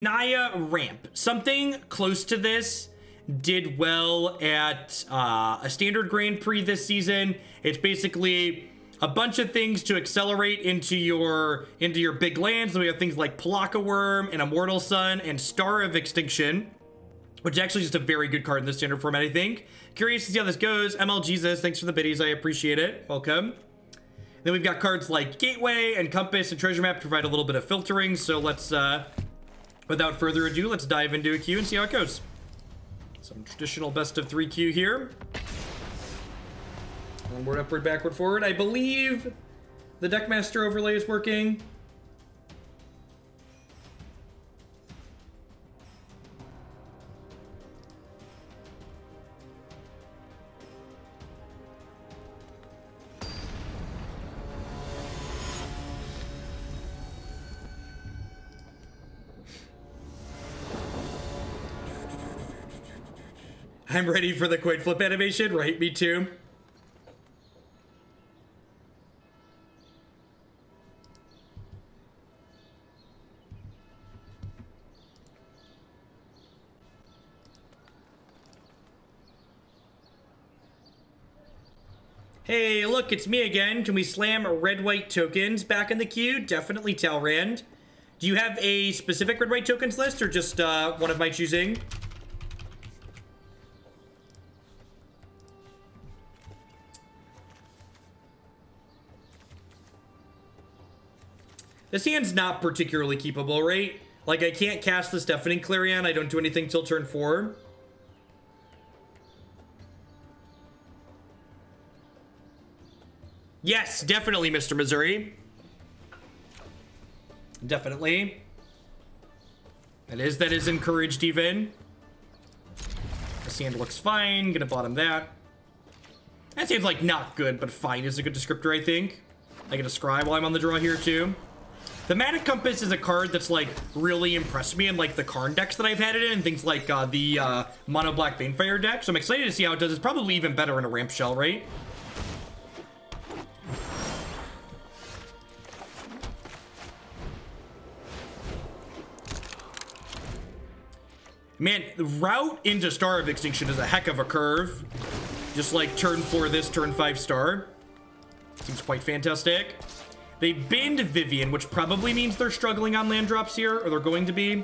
Naya ramp. Something close to this did well at a standard Grand Prix this season. It's basically a bunch of things to accelerate into your big lands. So we have things like Pelakka Wurm and Immortal Sun and Star of Extinction, which is actually just a very good card in the standard format, I think. Curious to see how this goes. ML Jesus, thanks for the biddies. I appreciate it. Welcome. Then we've got cards like Gateway and Compass and Treasure Map to provide a little bit of filtering. So let's, without further ado, let's dive into a queue and see how it goes. Some traditional best of 3 queue here. Onward, upward, backward, forward. I believe the Deckmaster overlay is working. I'm ready for the coin flip animation, right? Me too. Hey, look, it's me again. Can we slam red-white tokens back in the queue? Definitely, Talrand. Do you have a specific red-white tokens list or just one of my choosing? This hand's not particularly keepable, right? Like, I can't cast this Deafening Clarion. I don't do anything till turn 4. Yes, definitely, Mr. Missouri. Definitely. That is encouraged even. This hand looks fine. Gonna bottom that. That seems like not good, but fine is a good descriptor, I think. I get a scry while I'm on the draw here, too. Thaumatic Compass is a card that's, like, really impressed me in, like, the Karn decks that I've had it in, and things like the Mono Black Banefire deck. So I'm excited to see how it does. It's probably even better in a ramp shell, right? Man, the route into Star of Extinction is a heck of a curve. Just like turn 4 this, turn 5 Star. Seems quite fantastic. They banned Vivian, which probably means they're struggling on land drops here, or they're going to be.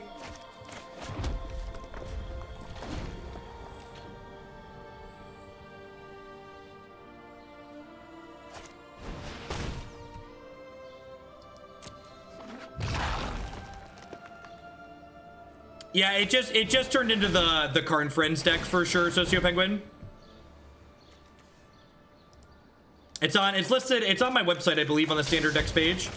Yeah, it just turned into the Karn Friends deck for sure, Socio Penguin. It's listed, it's on my website, I believe, on the standard decks page.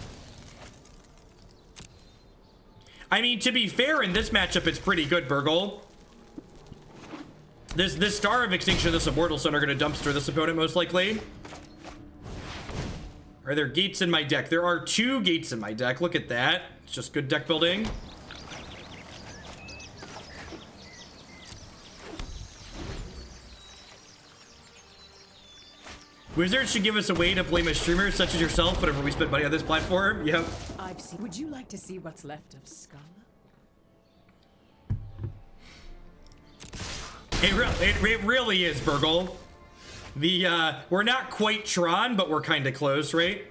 I mean, to be fair, in this matchup, it's pretty good, Burgle. This Star of Extinction, this Immortal Sun are gonna dumpster this opponent, most likely. Are there gates in my deck? There are 2 gates in my deck. Look at that. It's just good deck building. Wizards should give us a way to blame a streamer such as yourself whenever we spend money on this platform. Yep. I've seen. Would you like to see what's left of Scala? It really is, Burgle. We're not quite Tron, but we're kind of close, right?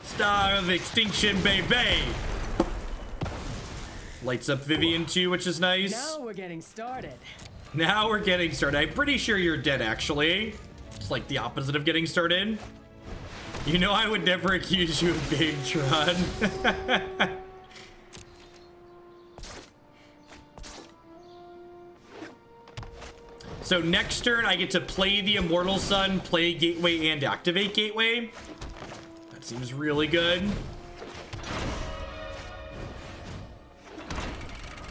Star of Extinction, baby. Lights up Vivian too, which is nice. Now we're getting started. Now we're getting started. I'm pretty sure you're dead, actually. It's like the opposite of getting started. You know, I would never accuse you of being Tron. So next turn, I get to play the Immortal Sun, play Gateway, and activate Gateway. That seems really good.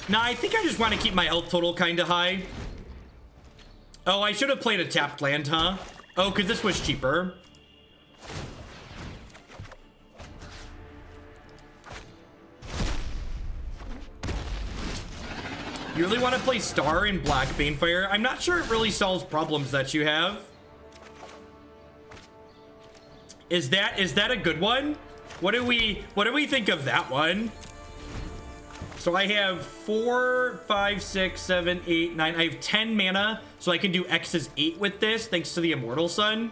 Nah, I think I just want to keep my health total kind of high. Oh, I should have played a tapped land, huh? Oh, because this was cheaper. You really want to play Star in Black Banefire? I'm not sure it really solves problems that you have. Is that a good one? What do we think of that one? So I have 4, 5, 6, 7, 8, 9. I have 10 mana, so I can do X's 8 with this, thanks to the Immortal Sun.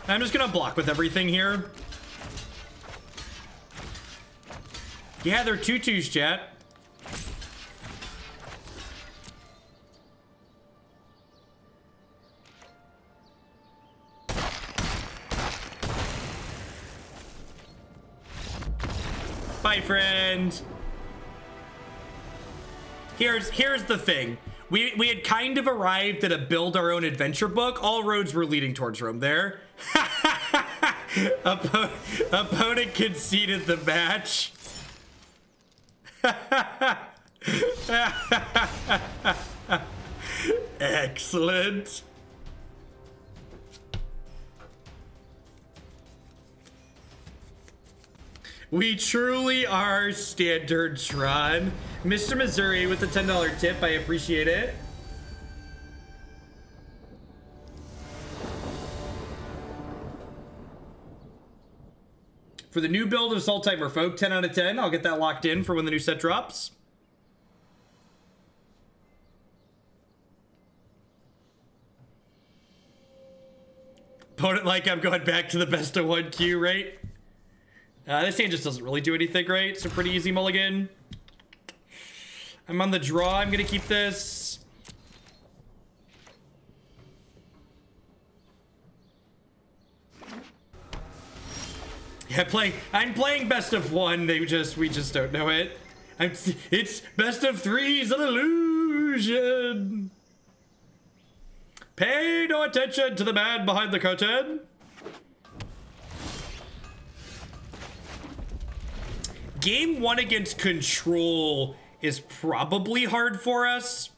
I'm just gonna block with everything here. Yeah, they're tutus, chat. Bye, friend. Here's the thing. We had kind of arrived at a build our own adventure book. All roads were leading towards Rome there. Opponent conceded the match. Excellent. We truly are standard Tron. Mr. Missouri with the $10 tip. I appreciate it. For the new build of Assault Timer Folk, 10 out of 10. I'll get that locked in for when the new set drops. Opponent like I'm going back to the best of 1 queue, right? This hand just doesn't really do anything, right? It's a pretty easy mulligan. I'm on the draw. I'm gonna keep this. Yeah, I'm playing best of 1. We just don't know it. It's best of 3's an illusion. Pay no attention to the man behind the curtain. Game 1 against Control is probably hard for us.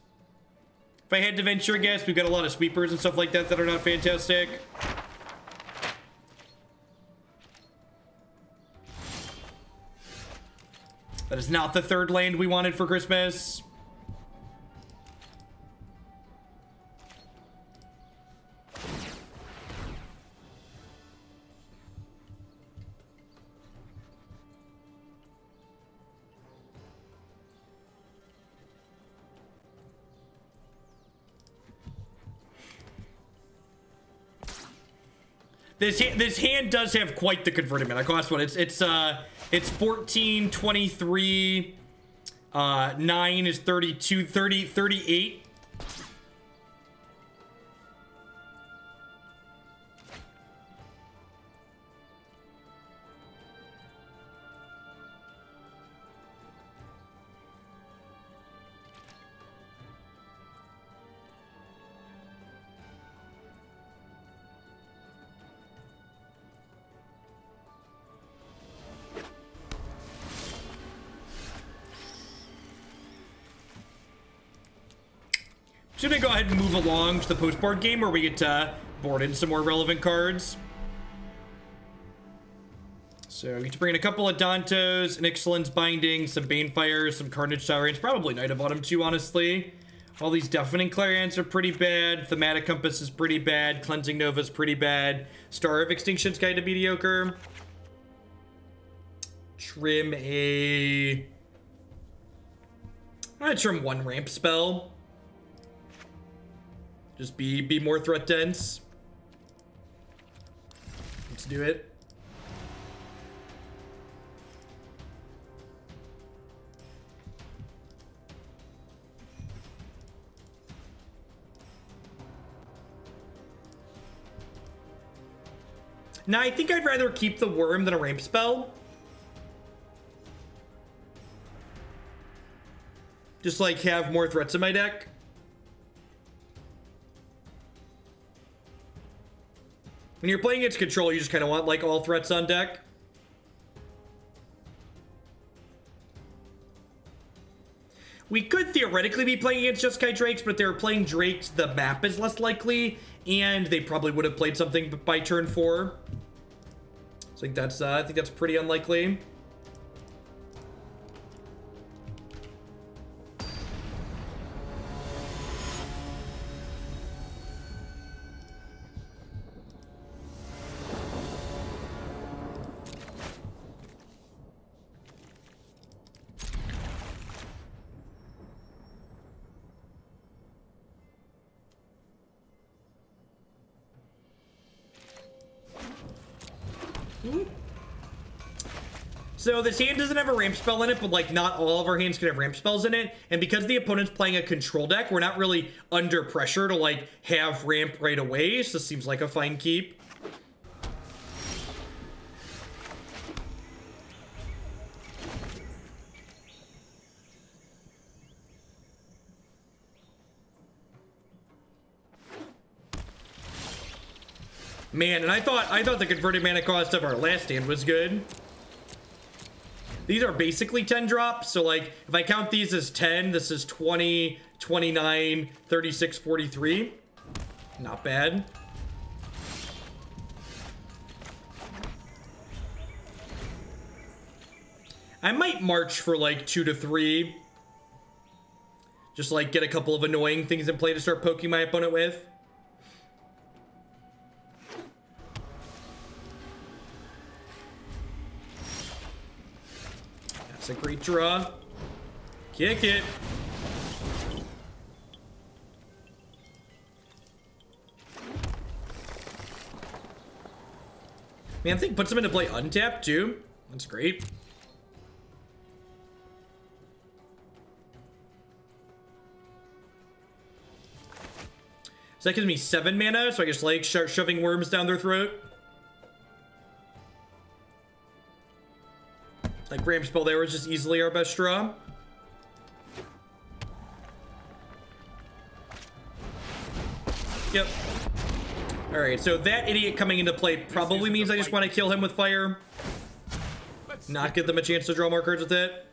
If I had to venture a guess, we've got a lot of sweepers and stuff like that that are not fantastic. That is not the third land we wanted for Christmas. This hand does have quite the converting mana cost one. It's 14, 23, 9 is 32, 30, 38. Should I go ahead and move along to the post-board game where we get to board in some more relevant cards? So we get to bring in a couple of Dantos, an Ixalan's Binding, some Banefire, some Carnage Tyrants, probably Knight of Autumn too, honestly. All these Deafening Clarions are pretty bad. Thaumatic Compass is pretty bad. Cleansing Nova is pretty bad. Star of Extinction's kind of mediocre. Trim a... I'm gonna trim 1 ramp spell. Just be more threat dense. Let's do it. Now, I think I'd rather keep the Worm than a ramp spell. Just like have more threats in my deck. When you're playing against Control, you just kind of want, like, all threats on deck. We could theoretically theoretically be playing against Jeskai Drakes, but if they were playing Drakes, the map is less likely, and they probably would have played something by turn 4. So I think that's pretty unlikely. So this hand doesn't have a ramp spell in it, but like not all of our hands can have ramp spells in it. And because the opponent's playing a control deck, we're not really under pressure to like have ramp right away. So this seems like a fine keep. Man, and I thought the converted mana cost of our last hand was good. These are basically 10 drops, so like if I count these as 10, this is 20, 29, 36, 43. Not bad. I might march for like 2 to 3. Just like get a couple of annoying things in play to start poking my opponent with. That's a great draw. Kick it. Man, I think puts him into play untapped too. That's great. So that gives me 7 mana, so I just like start shoving worms down their throat. Like ramp spell there was just easily our best draw. Yep. Alright, so that idiot coming into play probably means I just want to kill him with fire. Not give them a chance to draw more cards with it.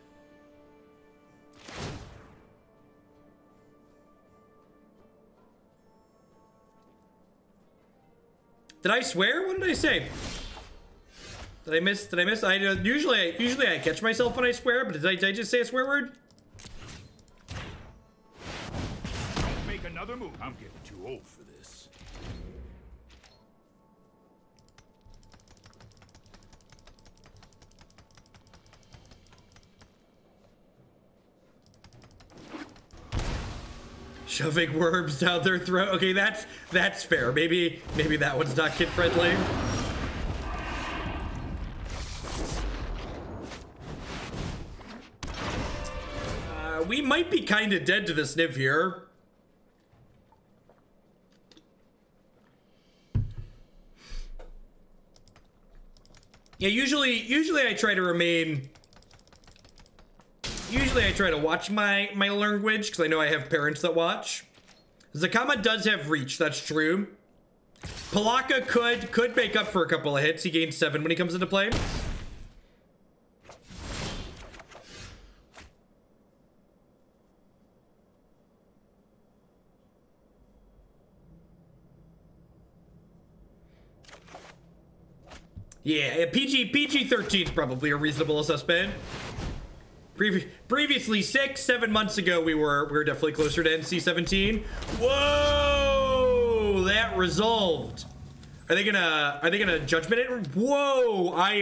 Did I swear? What did I say? Did I miss? Did I miss? Usually I catch myself when I swear, but did I just say a swear word? Don't make another move. I'm getting too old for this. Shoving worms down their throat. Okay, that's fair. Maybe that one's not kid friendly. We might be kind of dead to this Niv here. Yeah, usually I try to remain. Usually I try to watch my language because I know I have parents that watch. Zacama does have reach, that's true. Pelakka could make up for a couple of hits. He gains 7 when he comes into play. Yeah, PG-13 is probably a reasonable assessment. Previously, 6-7 months ago, we were definitely closer to NC-17. Whoa, that resolved. Are they gonna judgment it? Whoa, I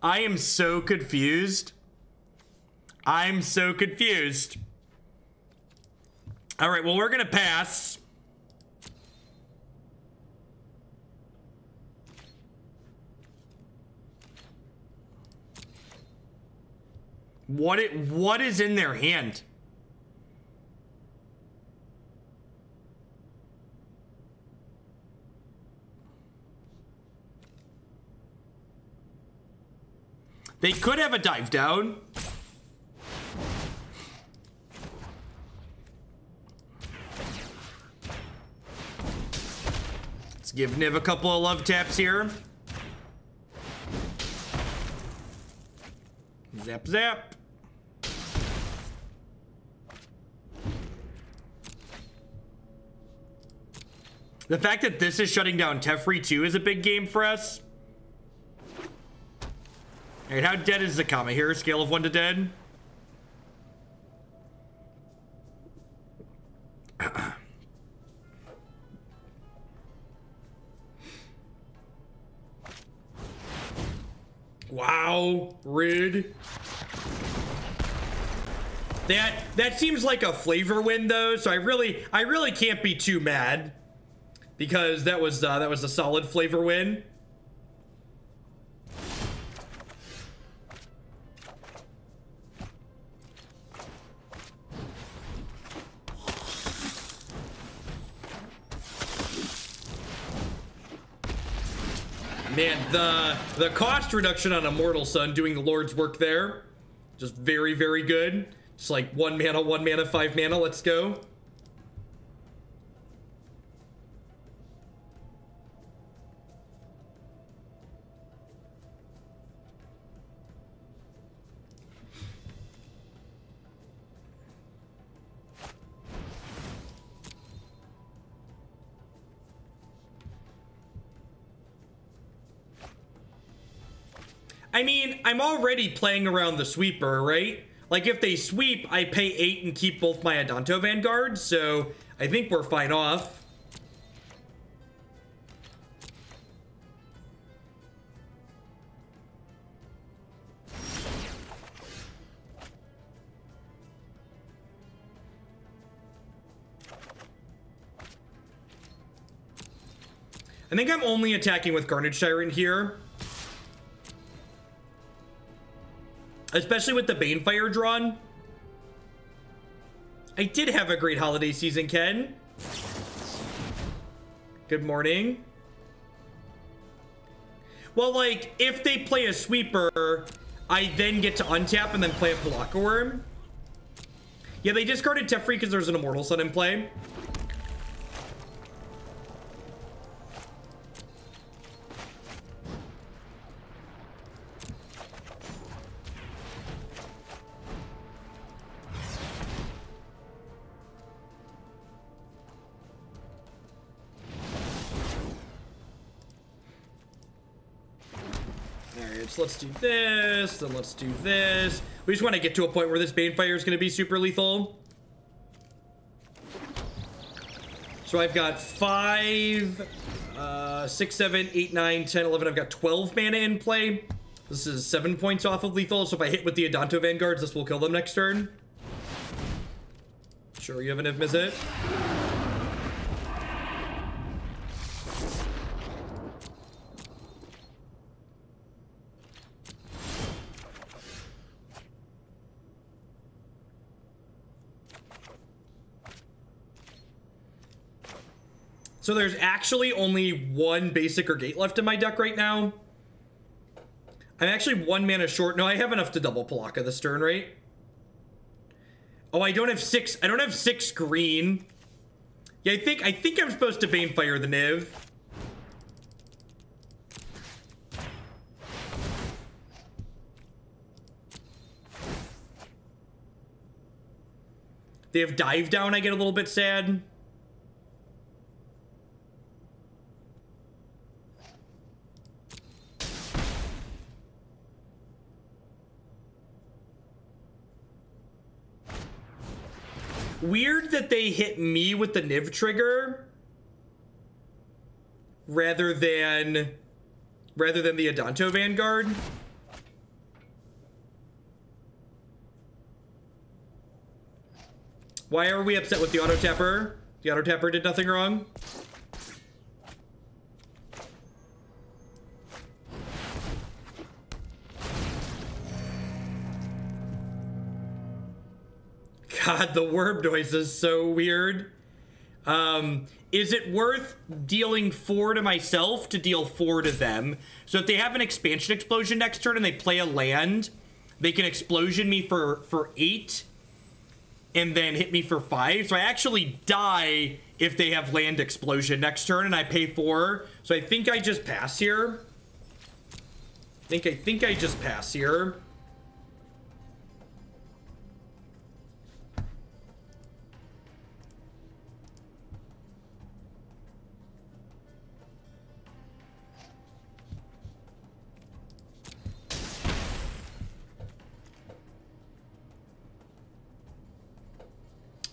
am so confused. I'm so confused. All right, well, we're gonna pass. What is in their hand? They could have a dive down. Let's give Niv a couple of love taps here. Zap, zap. The fact that this is shutting down Teferi too is a big game for us. All right, how dead is Zacama here? Scale of 1 to dead. Wow, rude. That seems like a flavor win though, so I really can't be too mad because that was a solid flavor win. Man, the cost reduction on Immortal Sun doing the Lord's work there, just very, very good. Just like 1 mana, 1 mana, 5 mana, let's go. I mean, I'm already playing around the sweeper, right? Like, if they sweep, I pay 8 and keep both my Adanto Vanguards, so I think we're fine off. I think I'm only attacking with Carnage Tyrant here. Especially with the Banefire drawn. I did have a great holiday season, Ken. Good morning. Well, like, if they play a sweeper, I then get to untap and then play a Pelakka Wurm. Yeah, they discarded Teferi because there's an Immortal Sun in play. So let's do this, then let's do this. We just want to get to a point where this Banefire is going to be super lethal. So I've got 5, 6, 7, 8, 9, 10, 11. I've got 12 mana in play. This is 7 points off of lethal. So if I hit with the Adanto Vanguards, this will kill them next turn. Sure, you have an if miss it. So there's actually only 1 basic or gate left in my deck right now. I'm actually 1 mana short. No, I have enough to double Pelakka this turn, right? Oh, I don't have 6. I don't have 6 green. Yeah, I think I'm supposed to Banefire the Niv. They have Dive Down. I get a little bit sad. Weird that they hit me with the Niv trigger rather than the Adanto Vanguard. Why are we upset with the auto tapper? The auto tapper did nothing wrong. God, the worm noise is so weird. Is it worth dealing 4 to myself to deal 4 to them? So if they have an expansion explosion next turn and they play a land, they can explosion me for 8 and then hit me for 5. So I actually die if they have land explosion next turn and I pay 4. So I think I just pass here. I think I just pass here.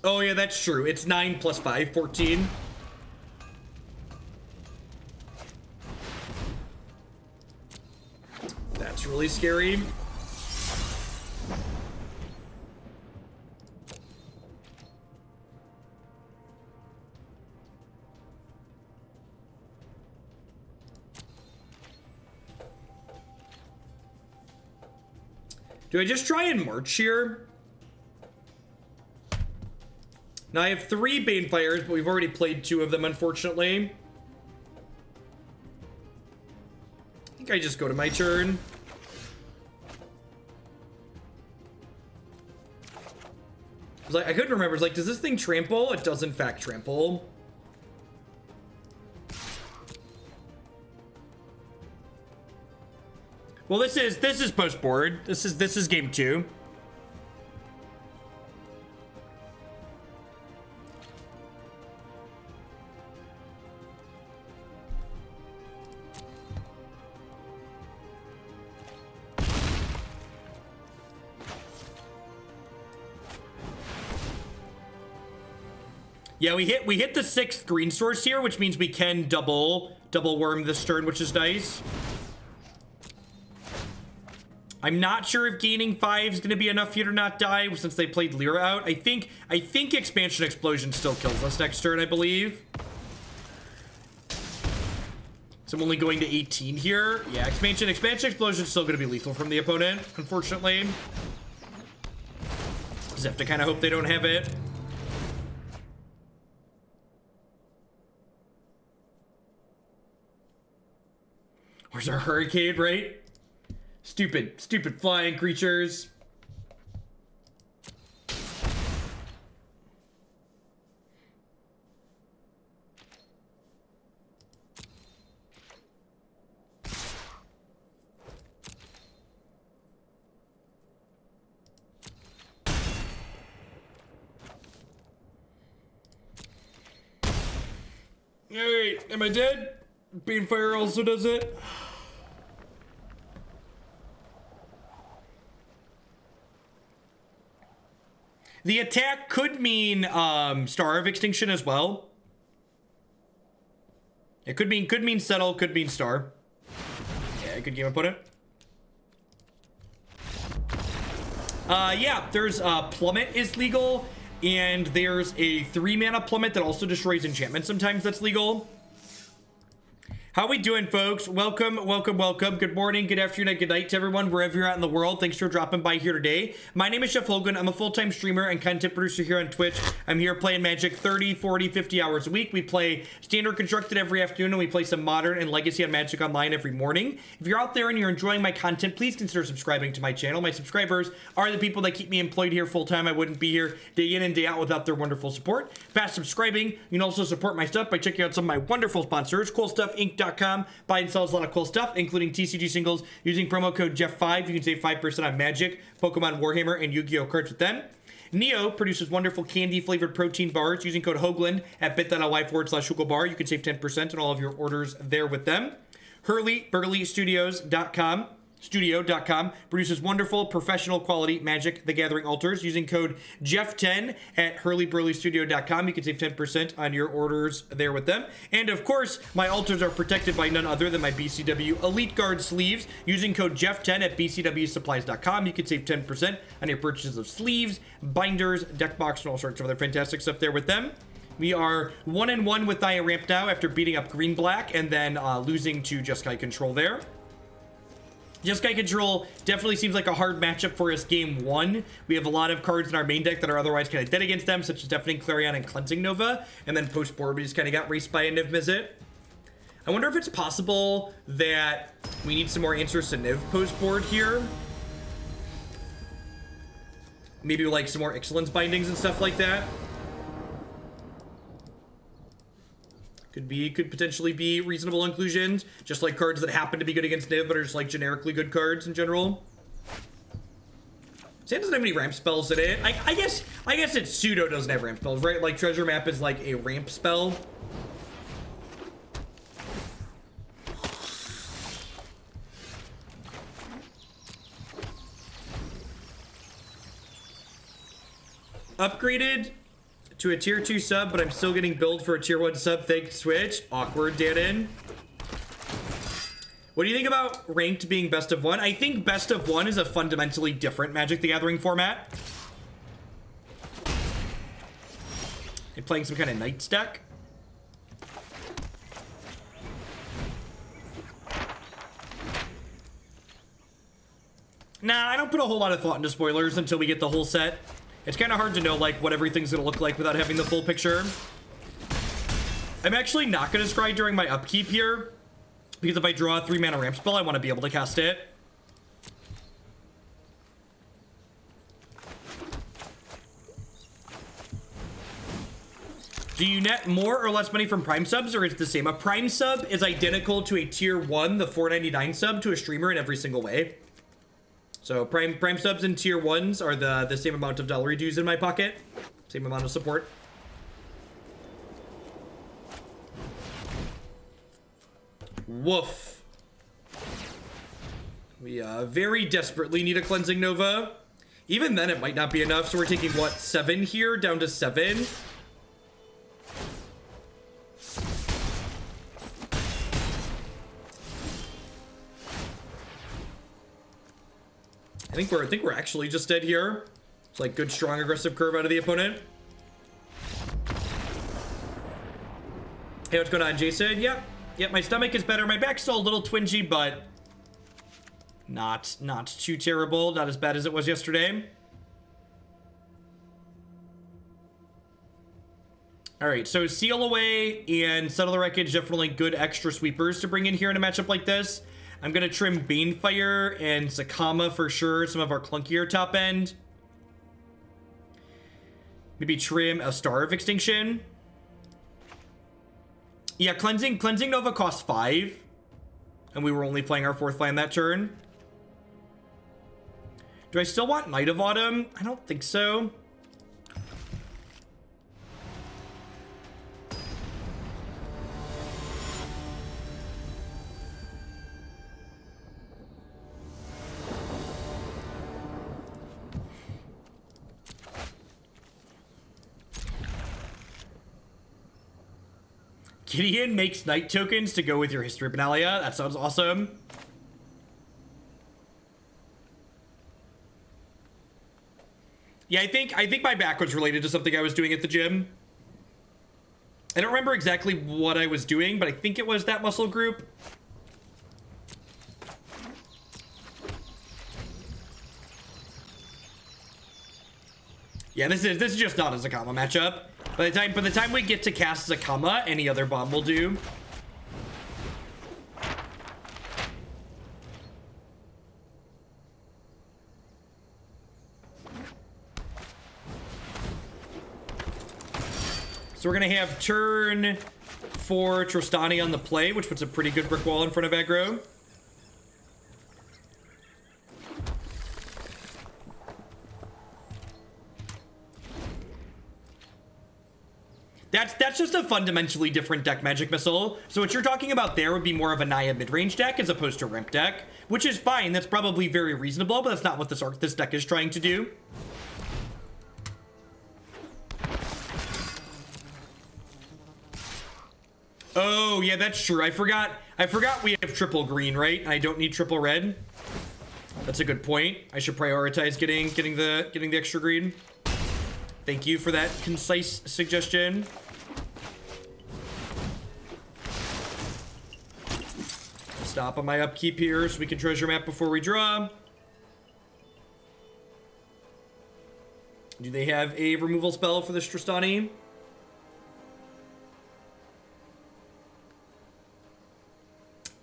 Oh yeah, that's true. It's 9 plus 5, 14. That's really scary. Do I just try and march here? Now I have 3 Banefires, but we've already played 2 of them, unfortunately. I think I just go to my turn. I couldn't remember. It's like, does this thing trample? It does in fact trample. Well, this is post board. This is game 2. Yeah, we hit the 6th green source here, which means we can double worm this turn, which is nice. I'm not sure if gaining 5 is going to be enough here to not die since they played Lyra out. I think Expansion Explosion still kills us next turn, I believe. So I'm only going to 18 here. Yeah, Expansion Explosion is still going to be lethal from the opponent, unfortunately. Just have to kind of hope they don't have it. Where's our Hurricane, right? Stupid flying creatures. Alright, am I dead? Banefire also does it. The attack could mean Star of Extinction as well. It could mean Settle, could mean Star. Yeah, good game opponent. Yeah, there's Plummet is legal, and there's a 3-mana Plummet that also destroys enchantments sometimes that's legal. How we doing, folks? Welcome. Good morning, good afternoon, and good night to everyone, wherever you're at in the world. Thanks for dropping by here today. My name is Chef Logan. I'm a full-time streamer and content producer here on Twitch. I'm here playing Magic 30, 40, 50 hours a week. We play Standard Constructed every afternoon, and we play some Modern and Legacy on Magic Online every morning. If you're out there and you're enjoying my content, please consider subscribing to my channel. My subscribers are the people that keep me employed here full-time. I wouldn't be here day in and day out without their wonderful support. Fast subscribing. You can also support my stuff by checking out some of my wonderful sponsors, CoolStuffInc.com. Buy and sells a lot of cool stuff, including TCG singles. Using promo code Jeff5, you can save 5% on Magic, Pokemon, Warhammer, and Yu-Gi-Oh cards with them. Neo produces wonderful candy-flavored protein bars. Using code Hoagland at bit.ly/HugoBar, you can save 10% on all of your orders there with them. HurleyBurleyStudios.com produces wonderful professional quality Magic the Gathering altars. Using code Jeff10 at HurleyBurleyStudio.com, you can save 10% on your orders there with them. And of course, my altars are protected by none other than my BCW Elite Guard sleeves. Using code Jeff10 at BCWSupplies.com, you can save 10% on your purchases of sleeves, binders, deck box, and all sorts of other fantastic stuff there with them. We are 1-1 with Naya Ramp now after beating up Green-Black and then losing to Jeskai Control there. Jeskai Control definitely seems like a hard matchup for us game 1. We have a lot of cards in our main deck that are otherwise kind of dead against them, such as Deafening Clarion and Cleansing Nova. And then post-board, we just kind of got raced by a Niv Mizzet. I wonder if it's possible that we need some more answers to Niv post-board here. Maybe like some more Excellence bindings and stuff like that. Could potentially be reasonable inclusions, just like cards that happen to be good against Niv, but are just like generically good cards in general. Sand doesn't have any ramp spells in it. I guess it pseudo doesn't have ramp spells, right? Like Treasure Map is like a ramp spell. Upgraded? to a tier 2 sub, but I'm still getting billed for a tier 1 sub. Thanks, Switch. Awkward, Dannon. What do you think about ranked being best of 1? I think best of 1 is a fundamentally different Magic the Gathering format. You're playing some kind of Knights deck. Nah, I don't put a whole lot of thought into spoilers until we get the whole set. It's kind of hard to know, like, what everything's gonna look like without having the full picture. I'm actually not gonna scry during my upkeep here, because if I draw a 3-mana ramp spell, I want to be able to cast it. Do you net more or less money from Prime subs, or is it the same? A Prime sub is identical to a tier 1, the $4.99 sub, to a streamer in every single way. So Prime subs and tier 1s are the same amount of dollar dues in my pocket. Same amount of support. Woof. We very desperately need a Cleansing Nova. Even then, it might not be enough. So we're taking, what, 7 here? Down to 7. I think we're actually just dead here. It's like good, strong, aggressive curve out of the opponent. Hey, what's going on, Jason? Yep, my stomach is better. My back's still a little twingy, but not too terrible. Not as bad as it was yesterday. All right, so Seal Away and Settle the Wreckage, definitely good extra sweepers to bring in here in a matchup like this. I'm going to trim Banefire and Zacama for sure, some of our clunkier top end. Maybe trim a Star of Extinction. Yeah, Cleansing Nova costs 5. And we were only playing our 4th land that turn. Do I still want Night of Autumn? I don't think so. Gideon makes night tokens to go with your History Benalia. That sounds awesome. Yeah, I think my back was related to something I was doing at the gym. I don't remember exactly what I was doing, but I think it was that muscle group. Yeah, this is just not a Zacama matchup. By the time we get to cast Zacama, any other bomb will do. So we're gonna have turn 4 Trostani on the play, which puts a pretty good brick wall in front of aggro. That's just a fundamentally different deck, Magic Missile. So what you're talking about there would be more of a Naya midrange deck as opposed to Rimp deck, which is fine. That's probably very reasonable, but that's not what this deck is trying to do. Oh, yeah, that's true. I forgot we have triple green, right? I don't need triple red. That's a good point. I should prioritize getting the extra green. Thank you for that concise suggestion. Stop on my upkeep here so we can treasure map before we draw. Do they have a removal spell for this Trostani?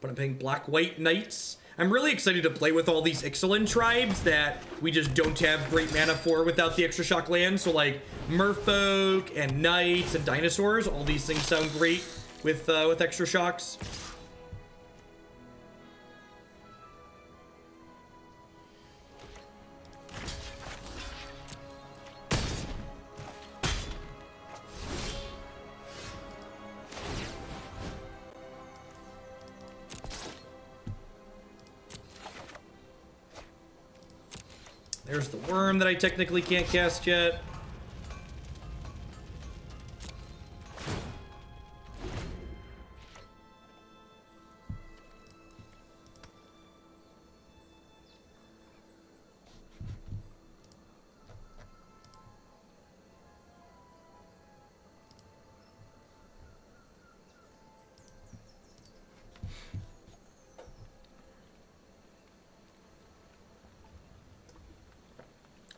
But I'm playing Black-White Knights. I'm really excited to play with all these Ixalan tribes that we just don't have great mana for without the extra shock land. So like Merfolk and Knights and Dinosaurs, all these things sound great with extra shocks. There's the worm that I technically can't cast yet.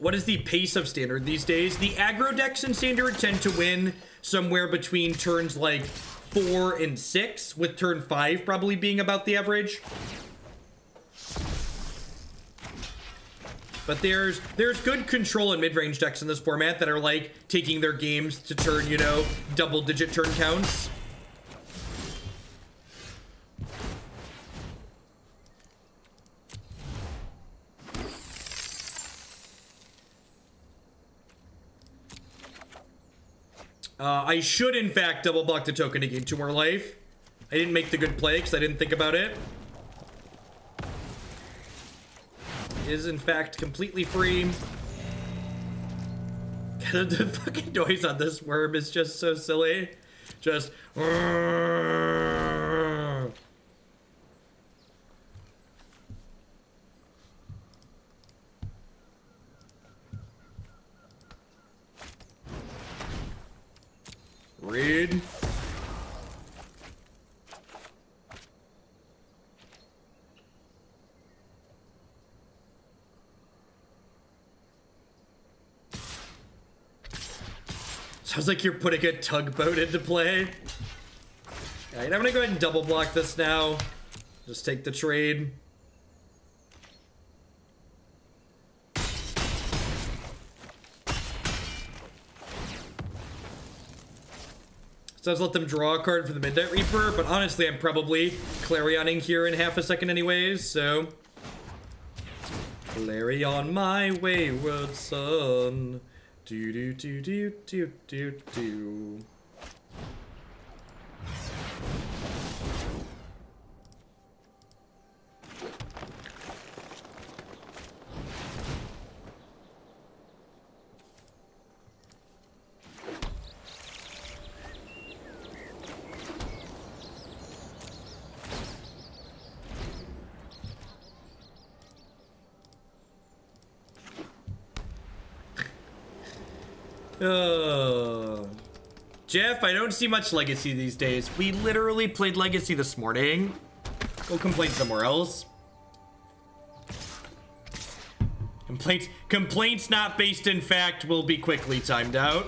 What is the pace of Standard these days? The aggro decks in Standard tend to win somewhere between turns like 4 and 6, with turn 5 probably being about the average. But there's good control in mid-range decks in this format that are like taking their games to turn, you know, double-digit turn counts. I should, in fact, double block the token to gain 2 more life. I didn't make the good play because I didn't think about it. It is, in fact, completely free. The fucking noise on this worm is just so silly. Just... Read. Sounds like you're putting a tugboat into play. Alright, I'm gonna go ahead and double block this now. Just take the trade. So let's let them draw a card for the Midnight Reaper, but honestly, I'm probably Clarioning here in half a second anyways, so... Clarion, my wayward son. Do do do do do do do. Oh. Jeff, I don't see much Legacy these days. We literally played Legacy this morning. Go complain somewhere else. Complaints not based in fact will be quickly timed out.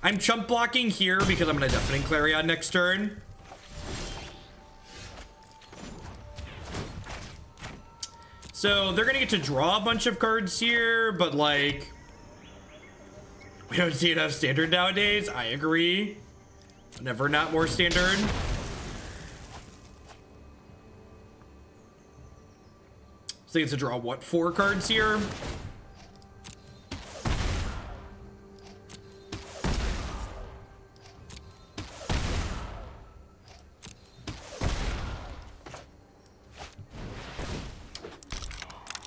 I'm chump blocking here because I'm gonna Deafening Clarion next turn. So they're gonna get to draw a bunch of cards here, but like... We don't see enough Standard nowadays. I agree. Never not more Standard. So he gets to draw, what, 4 cards here?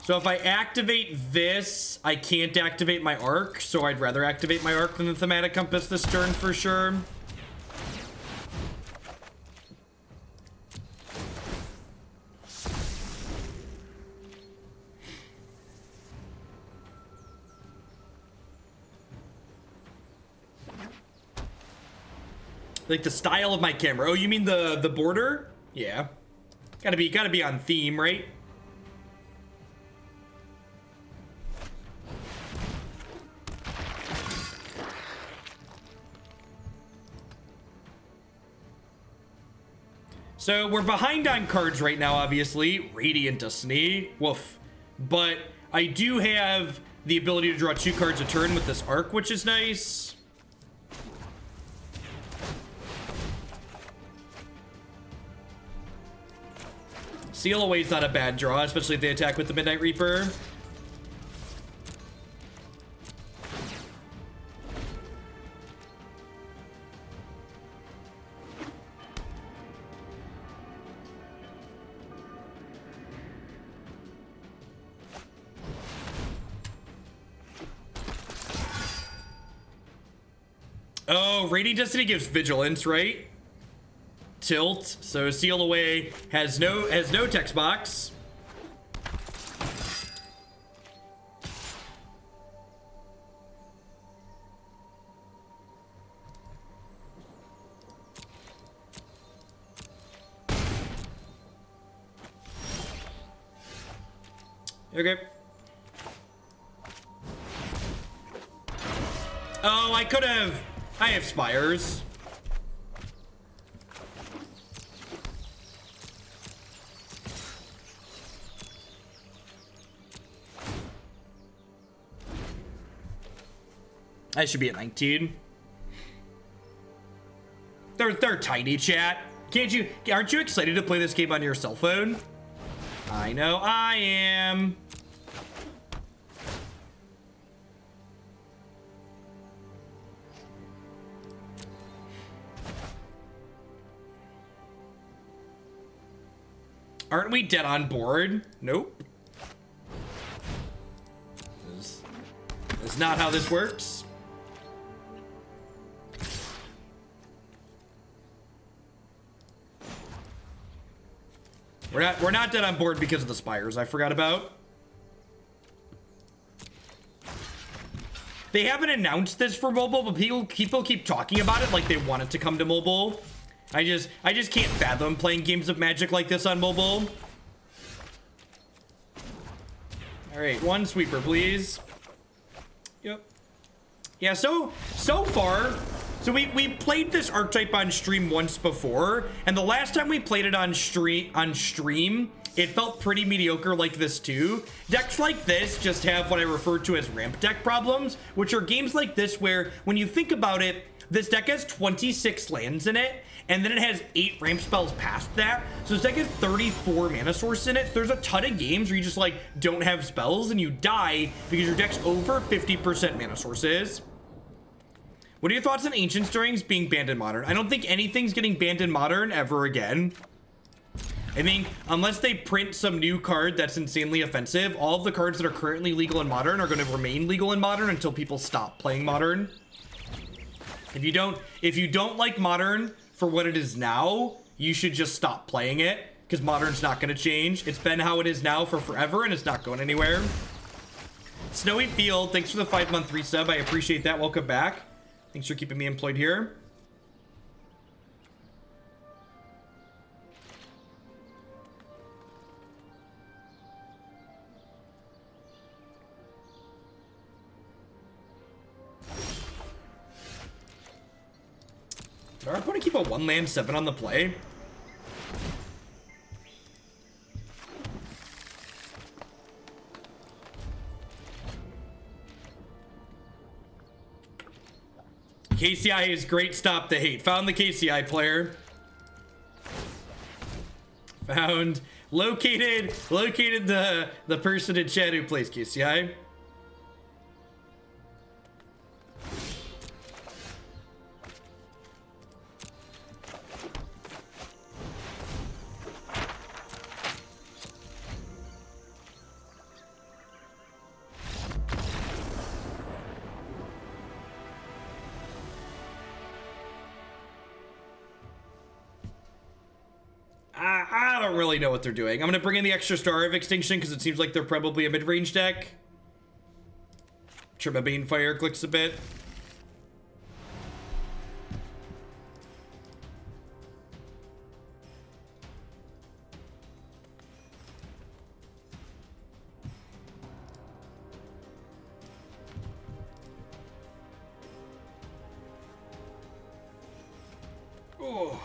So if I activate this, I can't activate my Arc, so I'd rather activate my Arc than the Thaumatic Compass this turn for sure. Like the style of my camera. Oh, you mean the border? Yeah. Gotta be on theme, right? So we're behind on cards right now, obviously. Radiant Destiny, woof. But I do have the ability to draw 2 cards a turn with this Arc, which is nice. Seal Away's not a bad draw, especially if they attack with the Midnight Reaper. Oh, Radiant Destiny gives Vigilance, right? Tilt. So Seal Away has no text box. Oh, I could have. I have spires. I should be at 19. They're tiny, chat. Aren't you excited to play this game on your cell phone? I know I am. Aren't we dead on board? Nope. That's not how this works. We're not dead on board because of the spires I forgot about. They haven't announced this for mobile, but people keep talking about it like they want it to come to mobile. I just can't fathom playing games of Magic like this on mobile. All right, one sweeper, please. Yep. Yeah, so far, so we played this archetype on stream once before, and the last time we played it on stream, it felt pretty mediocre like this too. Decks like this just have what I refer to as ramp deck problems, which are games like this where, when you think about it, this deck has 26 lands in it, and then it has 8 ramp spells past that. So this deck has 34 mana source in it. There's a ton of games where you just like don't have spells and you die because your deck's over 50% mana sources. What are your thoughts on Ancient Stirrings being banned in Modern? I don't think anything's getting banned in Modern ever again. I think unless they print some new card that's insanely offensive, all of the cards that are currently legal in Modern are going to remain legal in Modern until people stop playing Modern. If you don't like Modern for what it is now, you should just stop playing it, because Modern's not going to change. It's been how it is now for forever, and it's not going anywhere. Snowy Field, thanks for the 5-month resub. I appreciate that. Welcome back. Thanks for keeping me employed here. Did our opponent keep a 1-land 7 on the play? KCI is great. Stop the hate. Found the KCI player. Located the person in chat who plays KCI. I don't really know what they're doing. I'm going to bring in the extra Star of Extinction because it seems like they're probably a mid-range deck. Sure, my Banefire clicks a bit. Oh.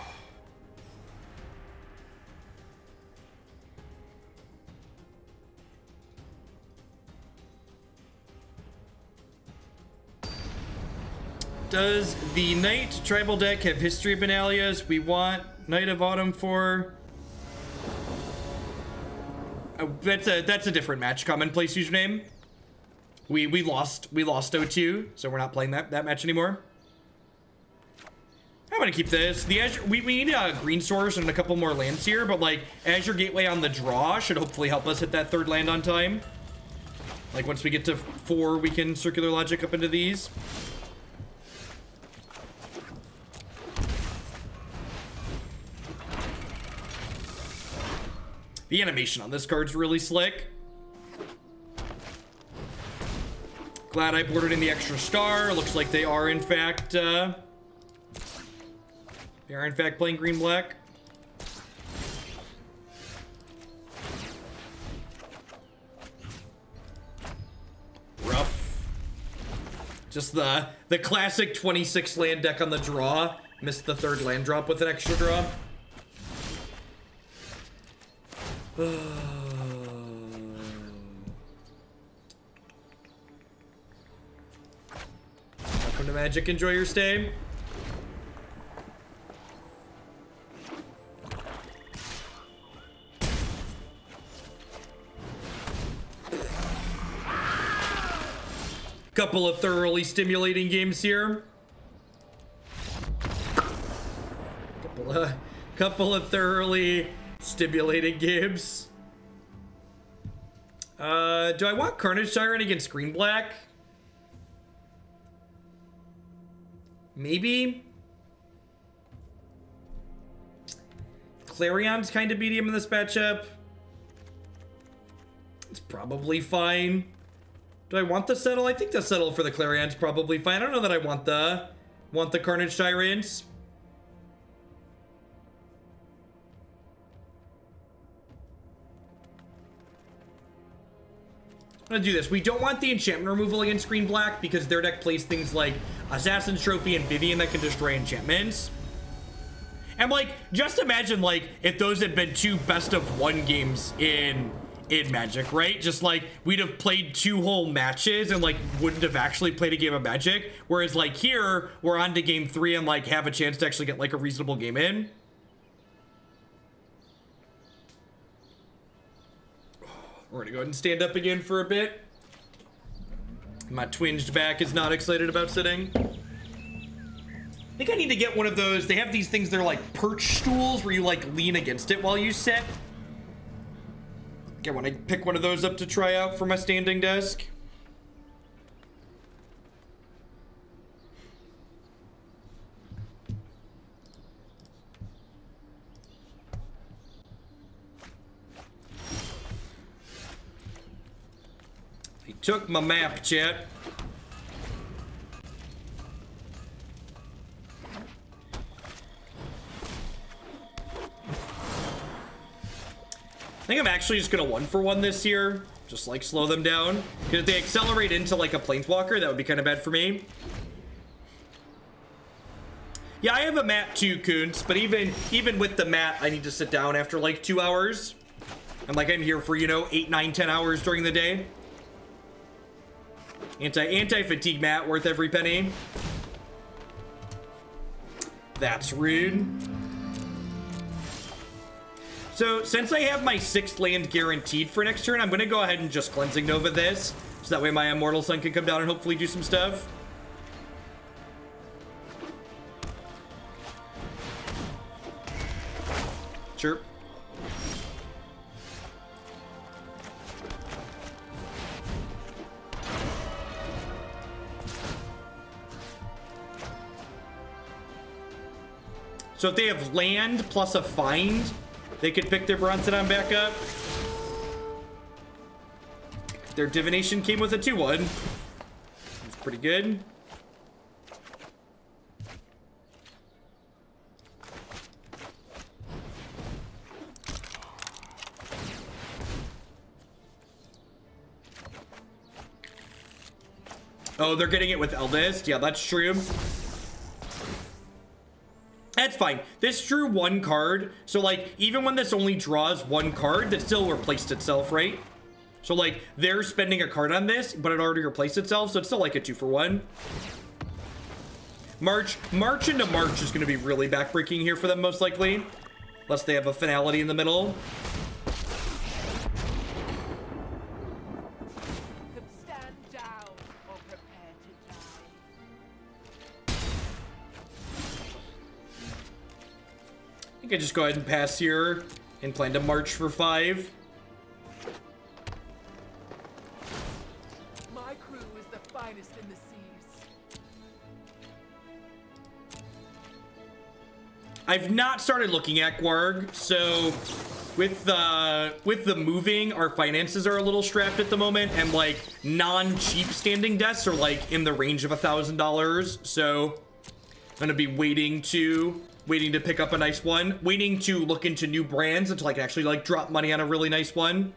Does the Knight tribal deck have History of Benalias? We want Knight of Autumn for... that's a different match. Commonplace username. We lost 0-2, so we're not playing that match anymore. I'm gonna keep this. The Azure, we need a green source and a couple more lands here, but like Azure Gateway on the draw should hopefully help us hit that 3rd land on time. Like once we get to 4, we can Circular Logic up into these. The animation on this card's really slick. Glad I boarded in the extra star. Looks like they are in fact playing green-black. Rough. Just the classic 26 land deck on the draw. Missed the third land drop with an extra draw. Welcome to Magic. Enjoy your stay. Couple of thoroughly stimulating games here. Couple of thoroughly stimulating games. Do I want Carnage Tyrant against Green Black? Maybe. Clarion's kind of medium in this matchup. It's probably fine. Do I want the settle? I think the settle for the Clarion's probably fine. I don't know that I want the Carnage Tyrants. I'm gonna do this. We don't want the enchantment removal against Green Black because their deck plays things like Assassin's Trophy and Vivian that can destroy enchantments. And like, just imagine like if those had been two best of one games in Magic, right? Just like we'd have played two whole matches and like wouldn't have actually played a game of Magic. Whereas like here, we're on to game 3 and like have a chance to actually get like a reasonable game in. We're gonna go ahead and stand up again for a bit. My twinged back is not excited about sitting. I think I need to get one of those. They have these things, they're like perch stools where you like lean against it while you sit. I want to pick one of those up to try out for my standing desk. He took my map, chat. I think I'm actually just gonna 1-for-1 this here. Just like slow them down. Because if they accelerate into like a planeswalker, that would be kind of bad for me. Yeah, I have a mat too, Kuntz, but even with the mat, I need to sit down after like 2 hours. And like I'm here for, you know, 8, 9, 10 hours during the day. Anti-fatigue mat worth every penny. That's rude. So, since I have my 6th land guaranteed for next turn, I'm going to go ahead and just Cleansing Nova this. So that way my Immortal Sun can come down and hopefully do some stuff. Sure. So if they have land plus a find, they could pick their Bronzodon back up. Their Divination came with a 2/1. That's pretty good. Oh, they're getting it with Eldest. Yeah, that's true. That's fine. This drew 1 card. So, like, even when this only draws 1 card, that still replaced itself, right? So, like, they're spending a card on this, but it already replaced itself, so it's still like a 2-for-1. March into March is going to be really backbreaking here for them, most likely. Unless they have a finality in the middle. I could just go ahead and pass here and plan to march for 5. My crew is the finest in the seas. I've not started looking at Gwarg, so with the moving, our finances are a little strapped at the moment, and like non-cheap standing desks are like in the range of $1,000. So I'm gonna be waiting to pick up a nice one, waiting to look into new brands until I can actually like drop money on a really nice one.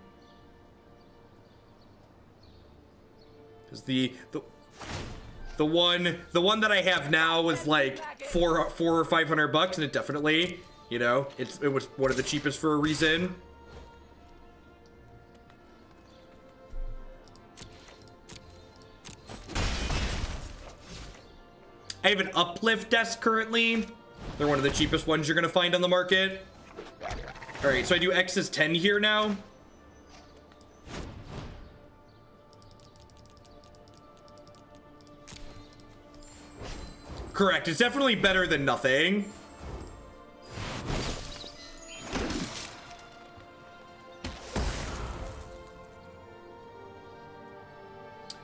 Because the The one that I have now was like four or $500, and it definitely, you know, it was one of the cheapest for a reason. I have an uplift desk currently. They're one of the cheapest ones you're gonna find on the market. All right, so I do X is 10 here now. Correct, it's definitely better than nothing.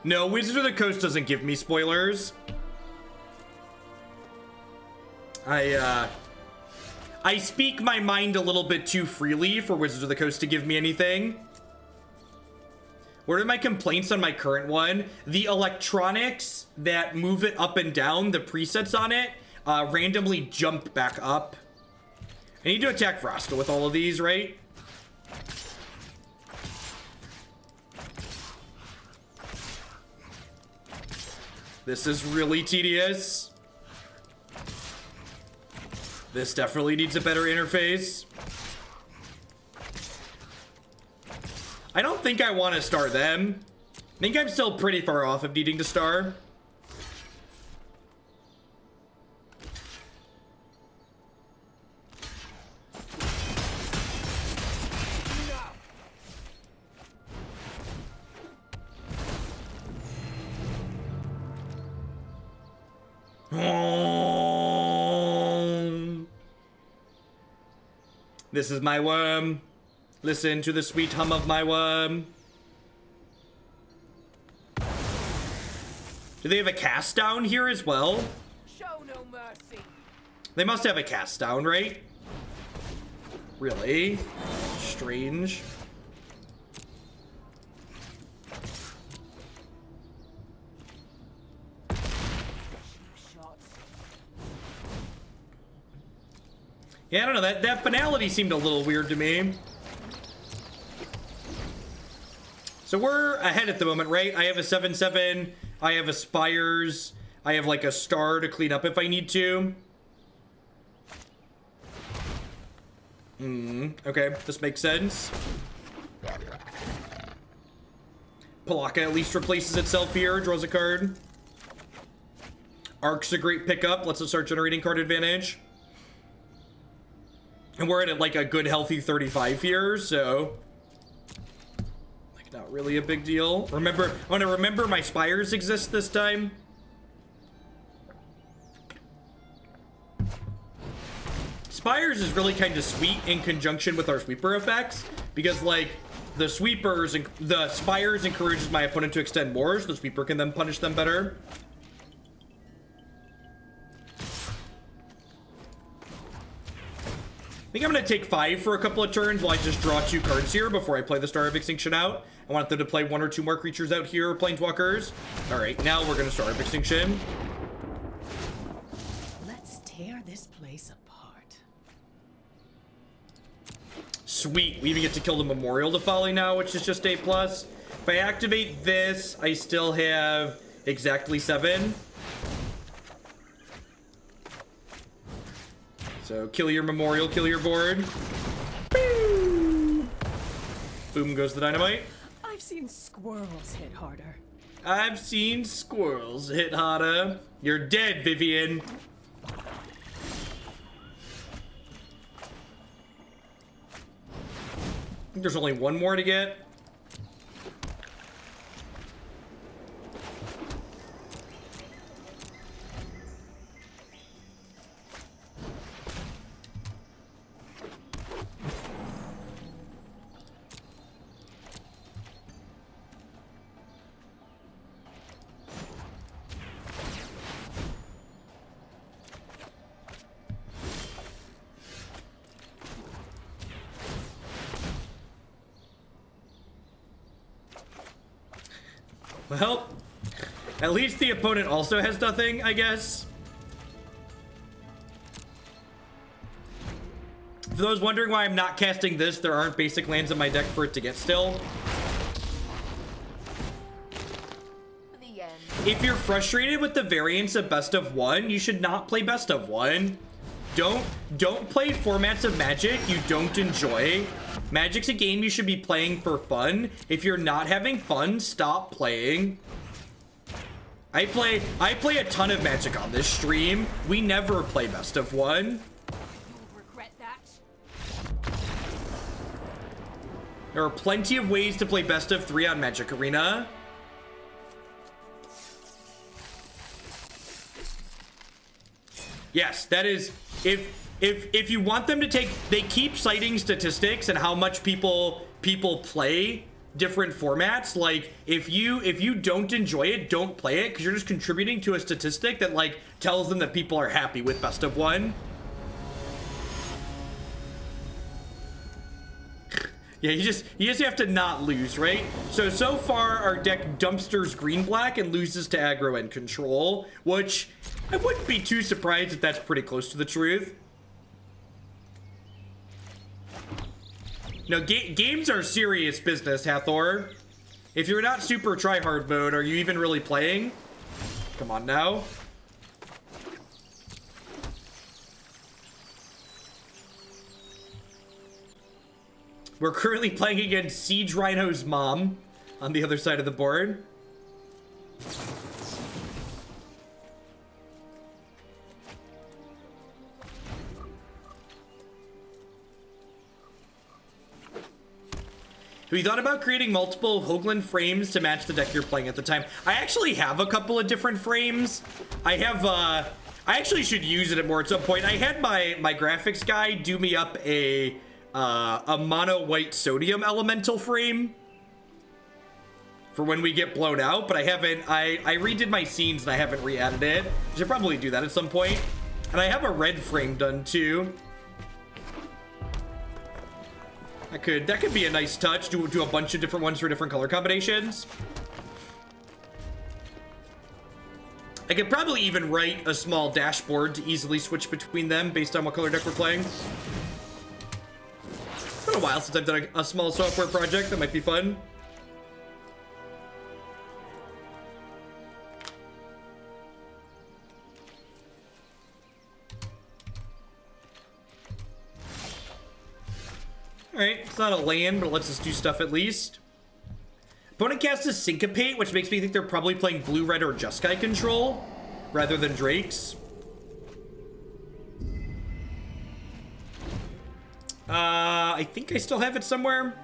No, Wizards of the Coast doesn't give me spoilers. I speak my mind a little bit too freely for Wizards of the Coast to give me anything. What are my complaints on my current one? The electronics that move it up and down, the presets on it, randomly jump back up. I need to attack Vraska with all of these, right? This is really tedious. This definitely needs a better interface. I don't think I want to star them. I think I'm still pretty far off of needing to star. This is my worm. Listen to the sweet hum of my worm. Do they have a cast down here as well? Show no mercy. They must have a cast down, right? Really? Strange. Yeah, I don't know, that finality seemed a little weird to me. So we're ahead at the moment, right? I have a 7/7, I have a Spires, I have like a star to clean up if I need to. Okay, this makes sense. Pelakka at least replaces itself here, draws a card. Arc's a great pickup, lets us start generating card advantage. And we're at like a good healthy 35 here, so like not really a big deal. Remember, I want to remember my Spires exist this time. Spires is really kind of sweet in conjunction with our sweeper effects, because like the sweepers and the Spires encourages my opponent to extend more, so the sweeper can then punish them better. I think I'm going to take 5 for a couple of turns while I just draw 2 cards here before I play the Star of Extinction out. I want them to play 1 or 2 more creatures out here, Planeswalkers. All right, now we're going to Star of Extinction. Let's tear this place apart. Sweet, we even get to kill the Memorial to Folly now, which is just A+. If I activate this, I still have exactly 7. So kill your Memorial, kill your board. Boom, boom goes the dynamite. I've seen squirrels hit harder. I've seen squirrels hit harder. You're dead, Vivian. I think there's only 1 more to get. Well, at least the opponent also has nothing, I guess. For those wondering why I'm not casting this, there aren't basic lands in my deck for it to get still. The end. if you're frustrated with the variance of best of one, you should not play best of one. Don't play formats of Magic you don't enjoy. Magic's a game you should be playing for fun. If you're not having fun, stop playing. I play a ton of Magic on this stream. We never play best of one. You'll regret that. There are plenty of ways to play best of three on Magic Arena. Yes, that is, if you want them to take, they keep citing statistics and how much people play different formats. Like, if you don't enjoy it, don't play it, because you're just contributing to a statistic that like tells them that people are happy with best of one. Yeah, you just have to not lose, right? So far our deck dumpsters green black and loses to aggro and control, which I wouldn't be too surprised if that's pretty close to the truth. No, games are serious business, Hathor. If you're not super tryhard mode, are you even really playing? Come on now. We're currently playing against Siege Rhino's mom on the other side of the board. Have you thought about creating multiple Hoagland frames to match the deck you're playing at the time? I actually have a couple of different frames. I actually should use it more at some point. I had my graphics guy do me up a mono white sodium elemental frame for when we get blown out, but I redid my scenes and I haven't re-added it. I should probably do that at some point. And I have a red frame done too. That could be a nice touch. Do a bunch of different ones for different color combinations. I could probably even write a small dashboard to easily switch between them based on what color deck we're playing. It's been a while since I've done a small software project. That might be fun. Alright, it's not a land, but it lets us do stuff at least. Opponent casts a Syncopate, which makes me think they're probably playing blue, red, or Jeskai control rather than Drakes. I think I still have it somewhere.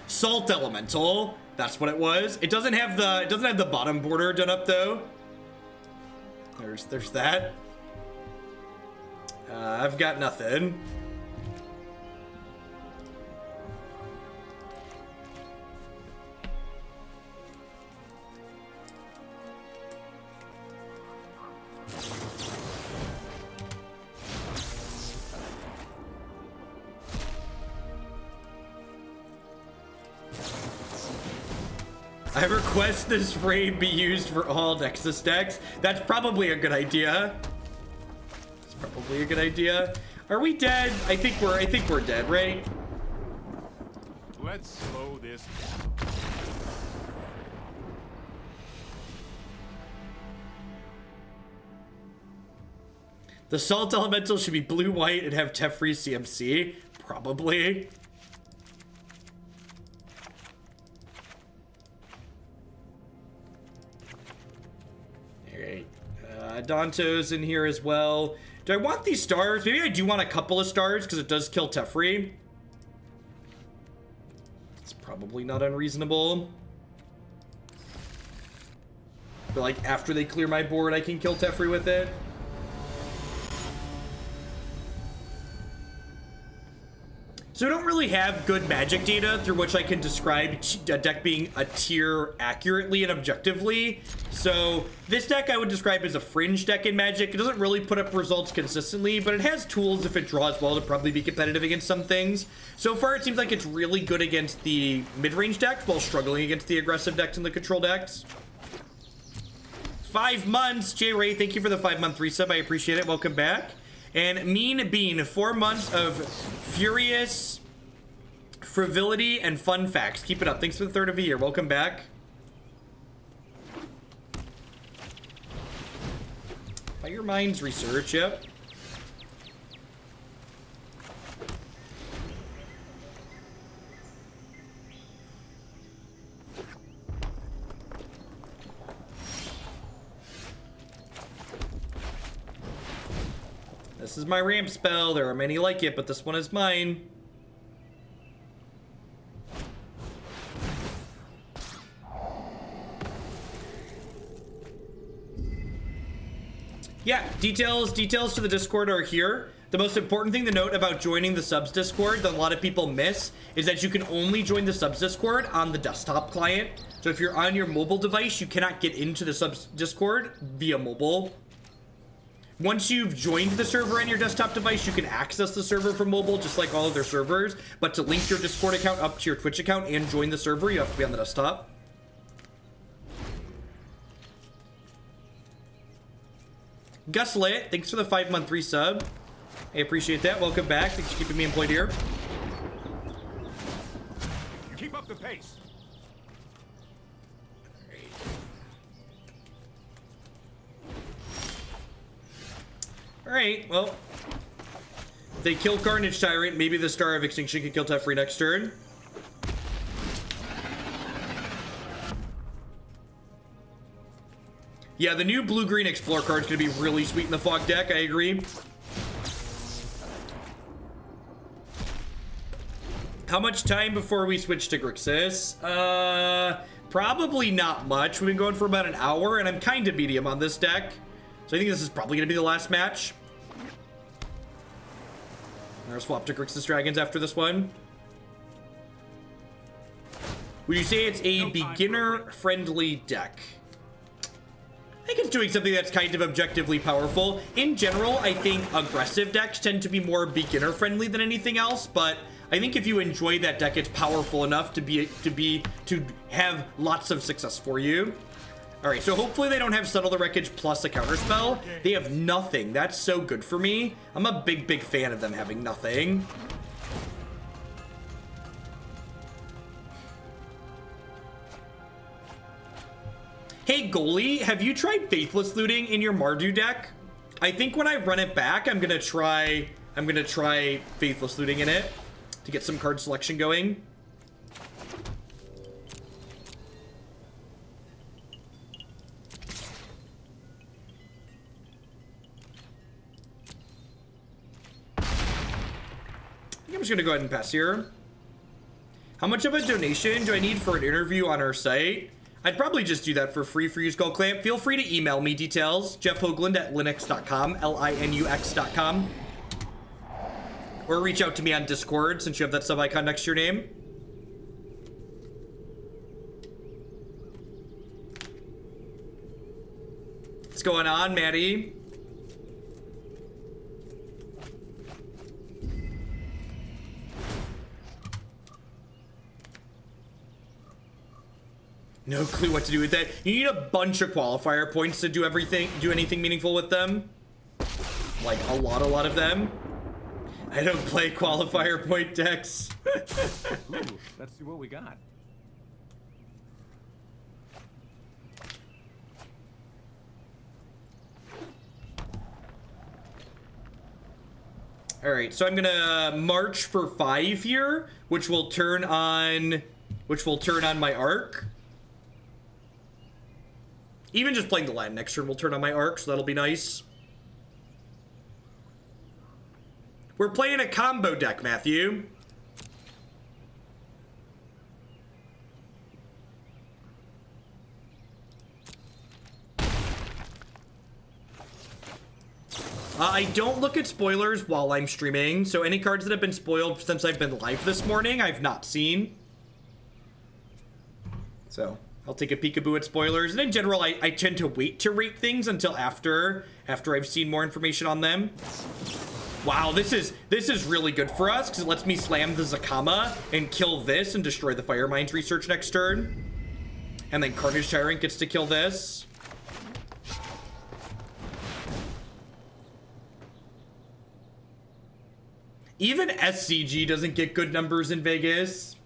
Salt elemental. That's what it was. It doesn't have the bottom border done up though. There's that. I've got nothing. I request this frame be used for all Nexus decks. That's probably a good idea. It's probably a good idea. Are we dead? I think we're dead, right? Let's slow this down. The Salt Elemental should be blue-white and have Teferi CMC. Probably. Alright. Danto's in here as well. Do I want these stars? Maybe I do want a couple of stars because it does kill Teferi. It's probably not unreasonable. But like after they clear my board, I can kill Teferi with it. So I don't really have good Magic data through which I can describe a deck being a tier accurately and objectively. So this deck I would describe as a fringe deck in Magic. It doesn't really put up results consistently, but it has tools if it draws well to probably be competitive against some things. So far it seems like it's really good against the mid-range decks while struggling against the aggressive decks and the control decks. 5 months. J Ray, thank you for the 5-month resub. I appreciate it. Welcome back. And Mean Bean, 4 months of furious frivolity and fun facts. Keep it up. Thanks for the 3rd of a year. Welcome back. Fire Minds research, yep. This is my ramp spell. There are many like it, but this one is mine. Yeah, details to the Discord are here. The most important thing to note about joining the subs Discord that a lot of people miss is that you can only join the subs Discord on the desktop client. So if you're on your mobile device, you cannot get into the subs Discord via mobile. Once you've joined the server on your desktop device, you can access the server from mobile, just like all other servers. But to link your Discord account up to your Twitch account and join the server, you have to be on the desktop. Gus Lit, thanks for the 5-month resub. I appreciate that. Welcome back. Thanks for keeping me employed here. You keep up the pace. Alright, well, if they kill Carnage Tyrant, maybe the Star of Extinction can kill Teferi next turn. Yeah, the new blue-green Explorer card is going to be really sweet in the Fog deck, I agree. How much time before we switch to Grixis? Probably not much. We've been going for about an hour, and I'm kind of medium on this deck. So I think this is probably going to be the last match. I'll swap to Grixis Dragons after this one. Would you say it's a beginner-friendly deck? I think it's doing something that's kind of objectively powerful. In general, I think aggressive decks tend to be more beginner-friendly than anything else, but I think if you enjoy that deck, it's powerful enough to have lots of success for you. All right, so hopefully they don't have Settle the Wreckage plus a counterspell. They have nothing. That's so good for me. I'm a big, big fan of them having nothing. Hey, goalie, have you tried Faithless Looting in your Mardu deck? I think when I run it back, I'm gonna try Faithless Looting in it to get some card selection going. I'm just gonna go ahead and pass here. How much of a donation do I need for an interview on our site? I'd probably just do that for free for you, Skull Clamp. Feel free to email me details, jeffhoagland@linux.com, linux.com. Or reach out to me on Discord since you have that sub-icon next to your name. What's going on, Maddie? No clue what to do with that. You need a bunch of qualifier points to do anything meaningful with them. Like a lot of them. I don't play qualifier point decks. Ooh, let's see what we got. All right, so I'm gonna march for 5 here, which will turn on my arc. Even just playing the land next turn will turn on my arc, so that'll be nice. We're playing a combo deck, Matthew. I don't look at spoilers while I'm streaming, so any cards that have been spoiled since I've been live this morning, I've not seen. So I'll take a peekaboo at spoilers, and in general, I tend to wait to rate things until after I've seen more information on them. Wow, this is really good for us because it lets me slam the Zacama and kill this and destroy the Fire Mines research next turn, and then Carnage Tyrant gets to kill this. Even SCG doesn't get good numbers in Vegas.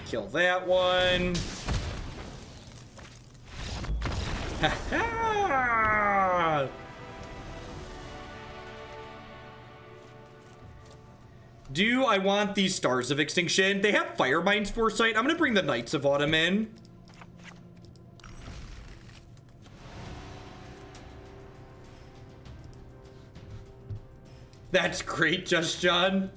Kill that one. Ha ha! Do I want these Stars of Extinction? They have Firemind's Foresight. I'm gonna bring the Knights of Autumn in. That's great, Just John.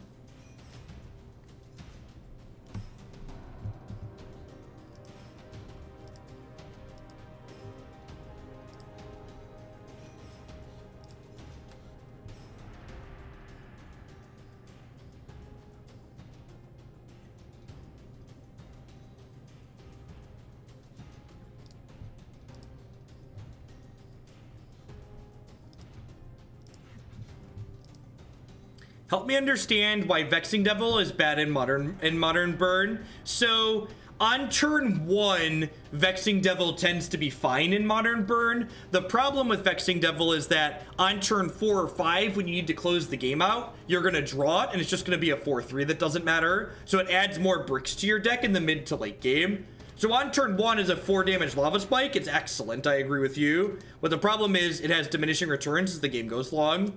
Help me understand why Vexing Devil is bad in modern burn. So on turn 1, Vexing Devil tends to be fine in modern burn. The problem with Vexing Devil is that on turn 4 or 5, when you need to close the game out, you're gonna draw it and it's just gonna be a 4/3 that doesn't matter. So it adds more bricks to your deck in the mid to late game. So on turn 1 is a 4 damage Lava Spike. It's excellent, I agree with you. But the problem is it has diminishing returns as the game goes long.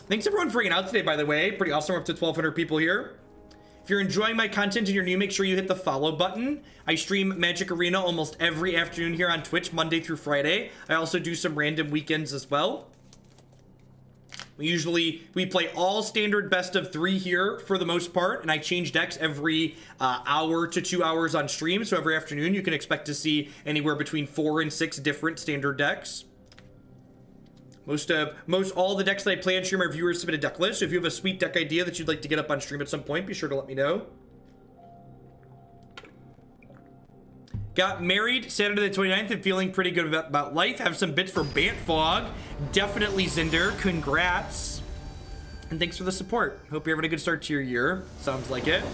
Thanks everyone for hanging out today, by the way. Pretty awesome. We're up to 1,200 people here. If you're enjoying my content and you're new, make sure you hit the follow button. I stream Magic Arena almost every afternoon here on Twitch, Monday through Friday. I also do some random weekends as well. We play all standard best of 3 here for the most part, and I change decks every hour to 2 hours on stream. So every afternoon you can expect to see anywhere between 4 and 6 different standard decks. Most all the decks that I play on stream, our viewers submit a deck list. So if you have a sweet deck idea that you'd like to get up on stream at some point, be sure to let me know. Got married Saturday the 29th and feeling pretty good about life. Have some bits for Bantfog. Definitely Zinder. Congrats. And thanks for the support. Hope you're having a good start to your year. Sounds like it.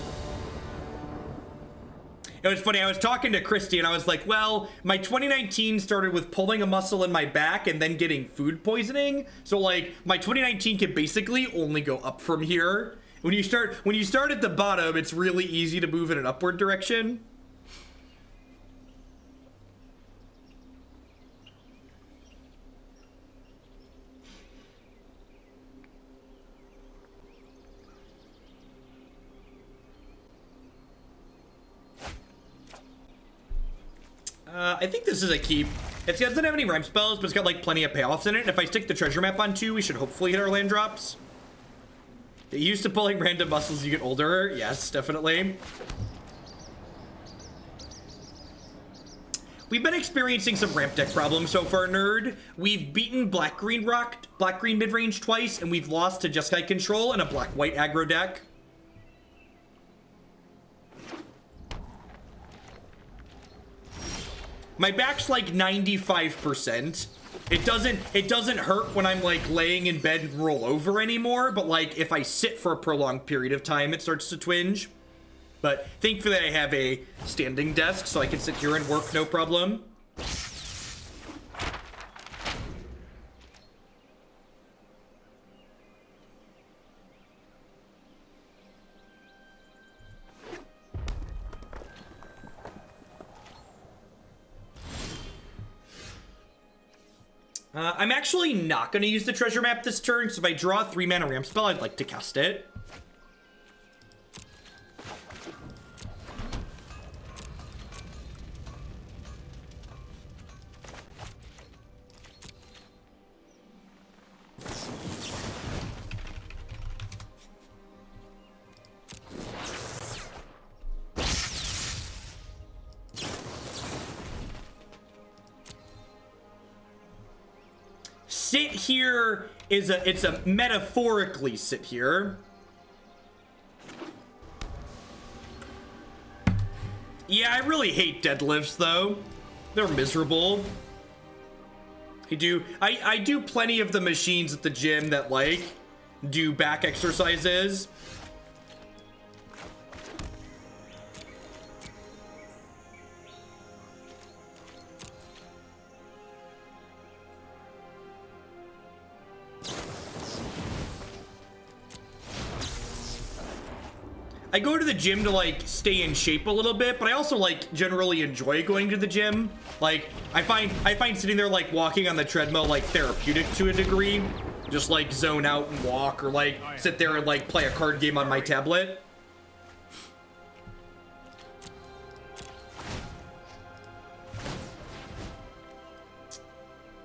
It was funny, I was talking to Christy and I was like, well, my 2019 started with pulling a muscle in my back and then getting food poisoning. So like my 2019 can basically only go up from here. When you start at the bottom, it's really easy to move in an upward direction. I think this is a keep. It doesn't have any rhyme spells, but it's got like plenty of payoffs in it. And if I stick the treasure map on 2, we should hopefully hit our land drops. Get used to pulling random muscles as you get older. Yes, definitely. We've been experiencing some ramp deck problems so far, nerd. We've beaten black-green midrange twice, and we've lost to Jeskai control in a black-white aggro deck. My back's like 95%. It doesn't hurt when I'm like laying in bed and roll over anymore, but like if I sit for a prolonged period of time, it starts to twinge. But thankfully I have a standing desk so I can sit here and work no problem. I'm actually not going to use the treasure map this turn, so if I draw a 3-mana ramp spell, I'd like to cast it. Sit here is it's a metaphorically sit here. Yeah, I really hate deadlifts though. They're miserable. I do plenty of the machines at the gym that like do back exercises. I go to the gym to like stay in shape a little bit, but I also like generally enjoy going to the gym. Like I find sitting there like walking on the treadmill like therapeutic to a degree. Just like zone out and walk, or like sit there and like play a card game on my tablet.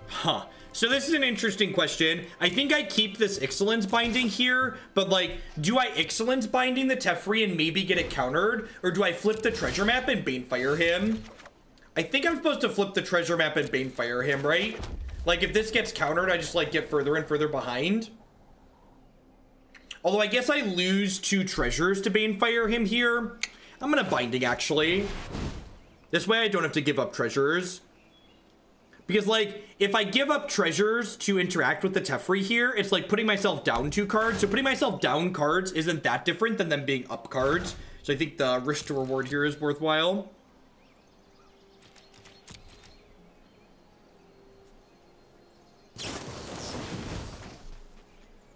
Huh. So this is an interesting question. I think I keep this Ixalan's binding here, but like, do I Ixalan's binding the Teferi and maybe get it countered? Or do I flip the treasure map and Banefire him? I think I'm supposed to flip the treasure map and Banefire him, right? Like, if this gets countered, I just like get further and further behind. Although I guess I lose 2 treasures to Banefire him here. I'm gonna binding, actually. This way I don't have to give up treasures. Because, like, if I give up treasures to interact with the Teferi here, it's like putting myself down 2 cards. So putting myself down cards isn't that different than them being up cards. So I think the risk to reward here is worthwhile.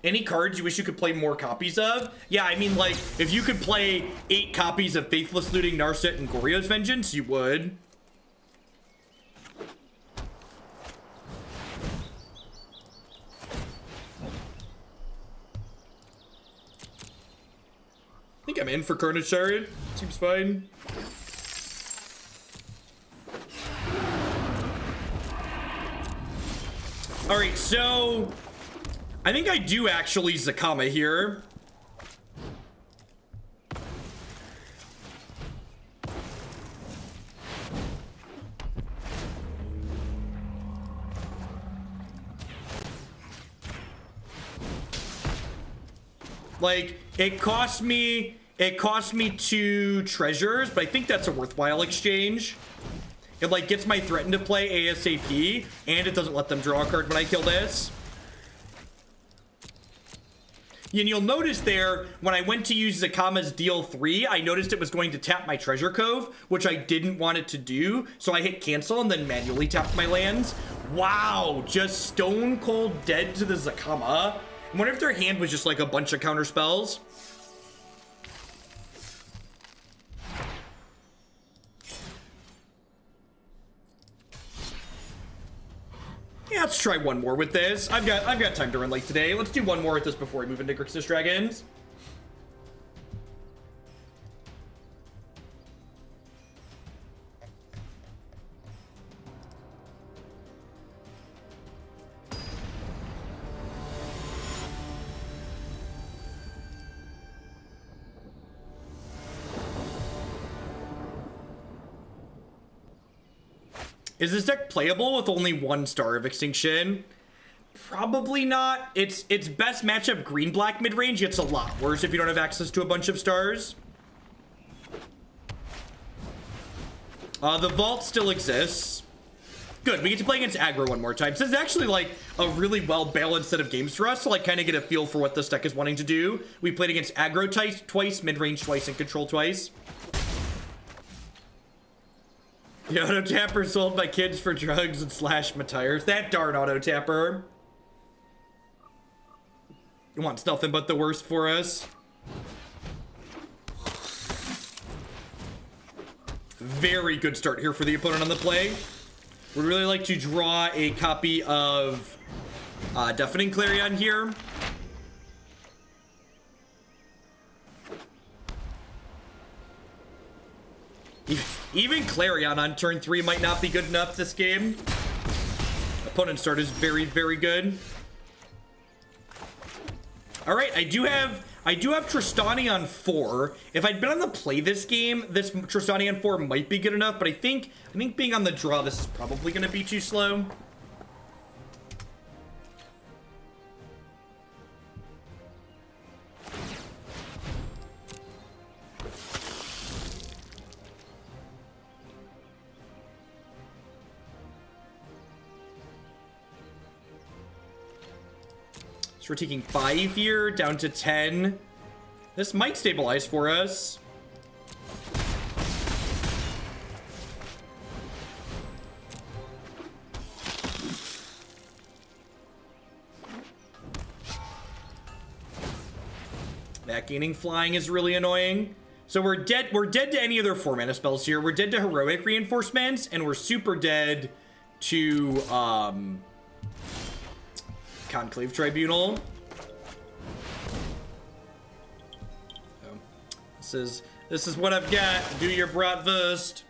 Any cards you wish you could play more copies of? Yeah, I mean, like, if you could play 8 copies of Faithless Looting, Narset, and Goryo's Vengeance, you would. I think I'm in for Carnage Chariot. Seems fine. Alright, so I think I do actually Zacama here. Like, it cost me 2 treasures, but I think that's a worthwhile exchange. It like gets my threat into play ASAP, and it doesn't let them draw a card when I kill this. And you'll notice there, when I went to use Zacama's deal 3, I noticed it was going to tap my treasure cove, which I didn't want it to do, so I hit cancel and then manually tapped my lands. Wow, just stone cold dead to the Zacama. I wonder if their hand was just like a bunch of counter spells. Yeah, let's try one more with this. I've got time to run late today. Let's do one more with this before we move into Grixis Dragons. Is this deck playable with only 1 Star of Extinction? Probably not. Its best matchup, green-black midrange, gets a lot worse if you don't have access to a bunch of stars. The vault still exists. Good, we get to play against aggro one more time. So this is actually like a really well-balanced set of games for us to like kind of get a feel for what this deck is wanting to do. We played against aggro twice, midrange twice, and control twice. The auto tapper sold my kids for drugs and slashed my tires. That darn auto tapper. It wants nothing but the worst for us. Very good start here for the opponent on the play. Would really like to draw a copy of Deafening Clarion here. Even Clarion on turn 3 might not be good enough this game. Opponent's start is very, very good. All right, I do have Tristani on 4. If I'd been on the play this game, this Tristani on 4 might be good enough, but I think being on the draw, this is probably going to be too slow. So we're taking 5 here, down to 10. This might stabilize for us. That gaining flying is really annoying. So we're dead to any of their 4 mana spells here. We're dead to heroic reinforcements, and we're super dead to Conclave Tribunal. So, this is what I've got. Do your bratwurst.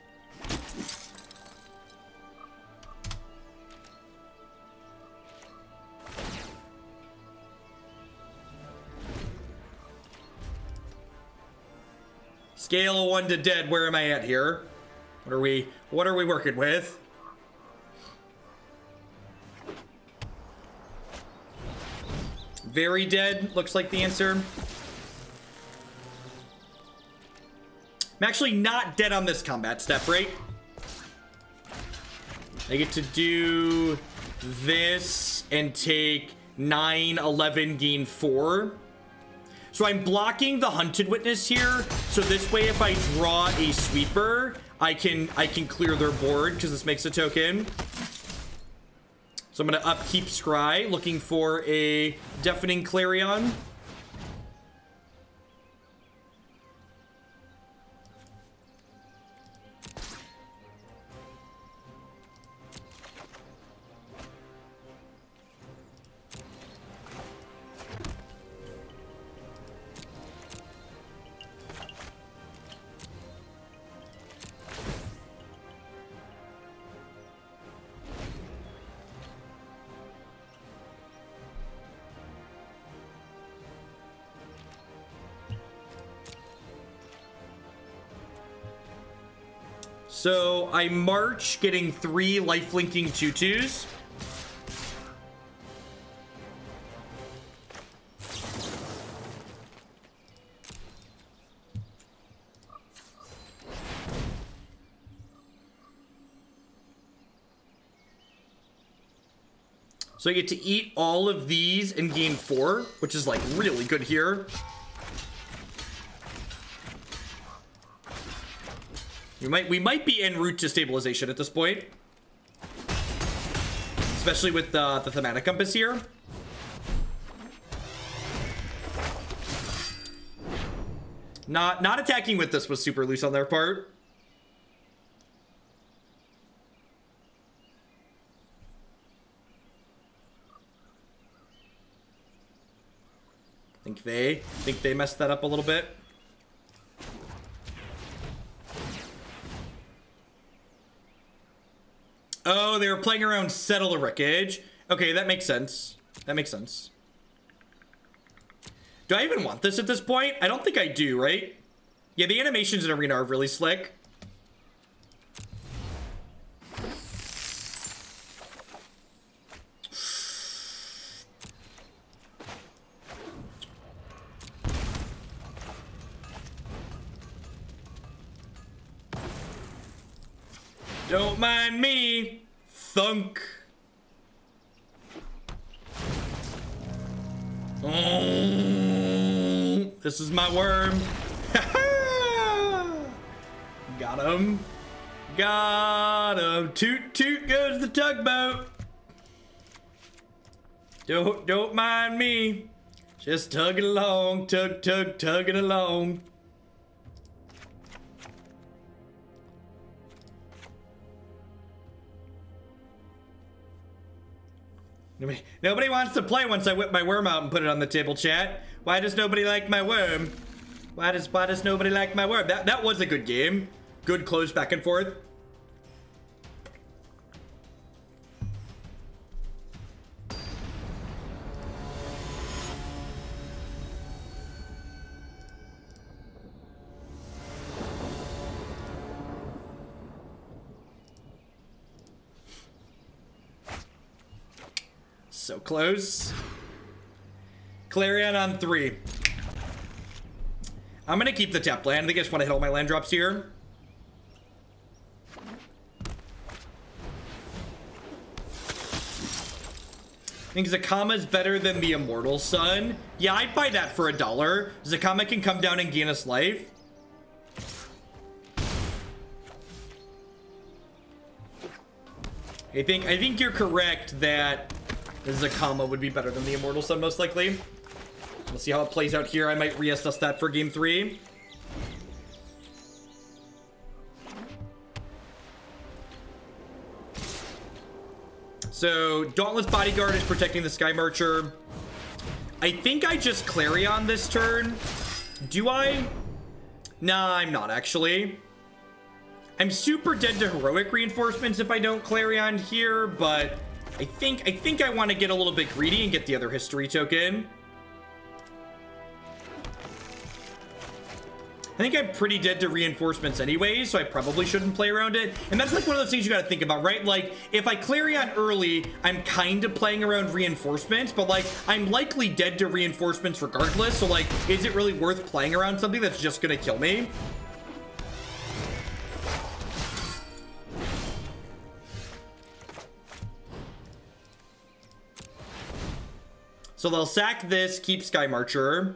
Scale of 1 to dead. Where am I at here? What are we working with? Very dead looks like the answer. I'm actually not dead on this combat step, right? I get to do this and take 9, 11, gain 4. So I'm blocking the Hunted Witness here. So this way, if I draw a sweeper, I can clear their board because this makes a token. So I'm gonna upkeep Scry, looking for a Deafening Clarion. So I march, getting 3 lifelinking 2/2s. So I get to eat all of these and gain 4, which is like really good here. We might be en route to stabilization at this point, especially with the Thaumatic Compass here. Not attacking with this was super loose on their part. Think they messed that up a little bit. Oh, they were playing around Settle the Wreckage. Okay, that makes sense. That makes sense. Do I even want this at this point? I don't think I do, right? Yeah, the animations in Arena are really slick. Don't mind me. Thunk. Oh, this is my worm. Got him. Got him. Toot toot goes the tugboat. Don't mind me. Just tugging along. Tugging along. Nobody wants to play once I whip my worm out and put it on the table, chat. Why does nobody like my worm? Why does nobody like my worm? That was a good game. Good close back and forth. So close. Clarion on 3. I'm gonna keep the tap land. I think I just want to hit all my land drops here. think Zacama's better than the Immortal Sun. Yeah, I'd buy that for $1. Zacama can come down and gain us life. I think you're correct that Zacama would be better than the Immortal Sun, most likely. We'll see how it plays out here. I might reassess that for game 3. So, Dauntless Bodyguard is protecting the Sky Marcher. I think I just Clarion this turn. Do I? Nah, I'm not actually. I'm super dead to Heroic Reinforcements if I don't Clarion here, but I think I want to get a little bit greedy and get the other History token. I think I'm pretty dead to Reinforcements anyway, so I probably shouldn't play around it. And that's like one of those things you got to think about, right? Like, if I Clarion early, I'm kind of playing around Reinforcements, but like, I'm likely dead to Reinforcements regardless. So like, is it really worth playing around something that's just going to kill me? So they'll sack this, keep Sky Marcher.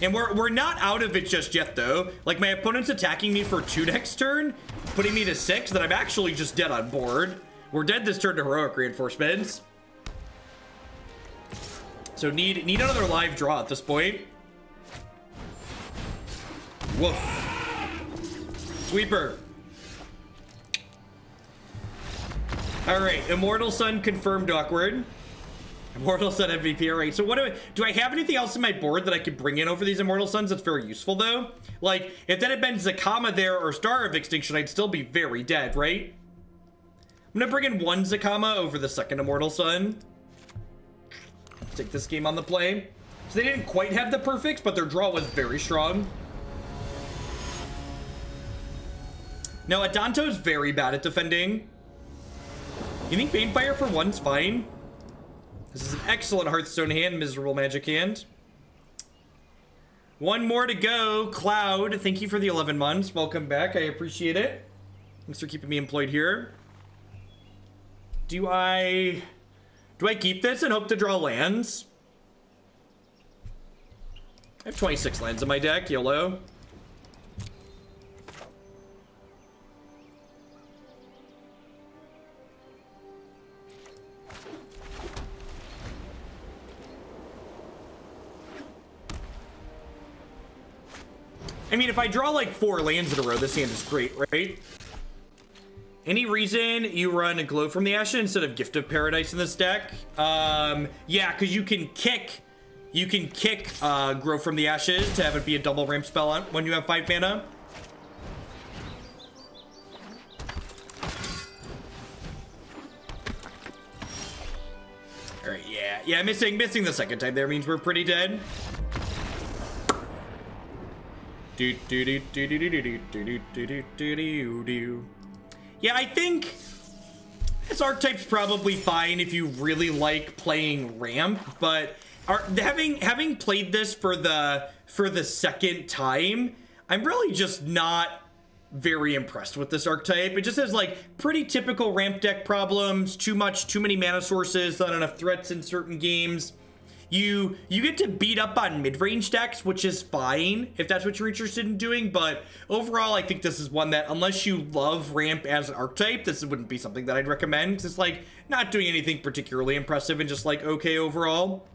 And we're not out of it just yet, though. Like, my opponent's attacking me for 2 next turn, putting me to 6, that I'm actually just dead on board. We're dead this turn to Heroic Reinforcements. So need another live draw at this point. Woof. Sweeper. All right, Immortal Sun confirmed awkward. Immortal Sun MVP. All right, so what do I have anything else in my board that I could bring in over these Immortal Suns that's very useful, though? Like, if that had been Zacama there or Star of Extinction, I'd still be very dead, right? I'm gonna bring in 1 Zacama over the second Immortal Sun. Take this game on the play. So they didn't quite have the perfects, but their draw was very strong. No, Adanto's very bad at defending. You think Banefire for 1's fine? This is an excellent Hearthstone hand, miserable Magic hand. 1 more to go. Cloud, thank you for the 11 months. Welcome back. I appreciate it. Thanks for keeping me employed here. Do I keep this and hope to draw lands? I have 26 lands in my deck. YOLO. I mean, if I draw like 4 lands in a row, this hand is great, right? Any reason you run a Glow from the Ashes instead of Gift of Paradise in this deck? Yeah, because you can kick Grow from the Ashes to have it be a double ramp spell on when you have 5 mana. All right, yeah, missing the second time there means we're pretty dead. Yeah, I think this archetype's probably fine if you really like playing ramp, but having played this for the second time, I'm really just not very impressed with this archetype. It just has like pretty typical ramp deck problems, too many mana sources, not enough threats in certain games. You get to beat up on mid-range decks, which is fine if that's what you're interested in doing, but overall I think this is one that, unless you love ramp as an archetype, this wouldn't be something that I'd recommend. It's like not doing anything particularly impressive and just like okay overall.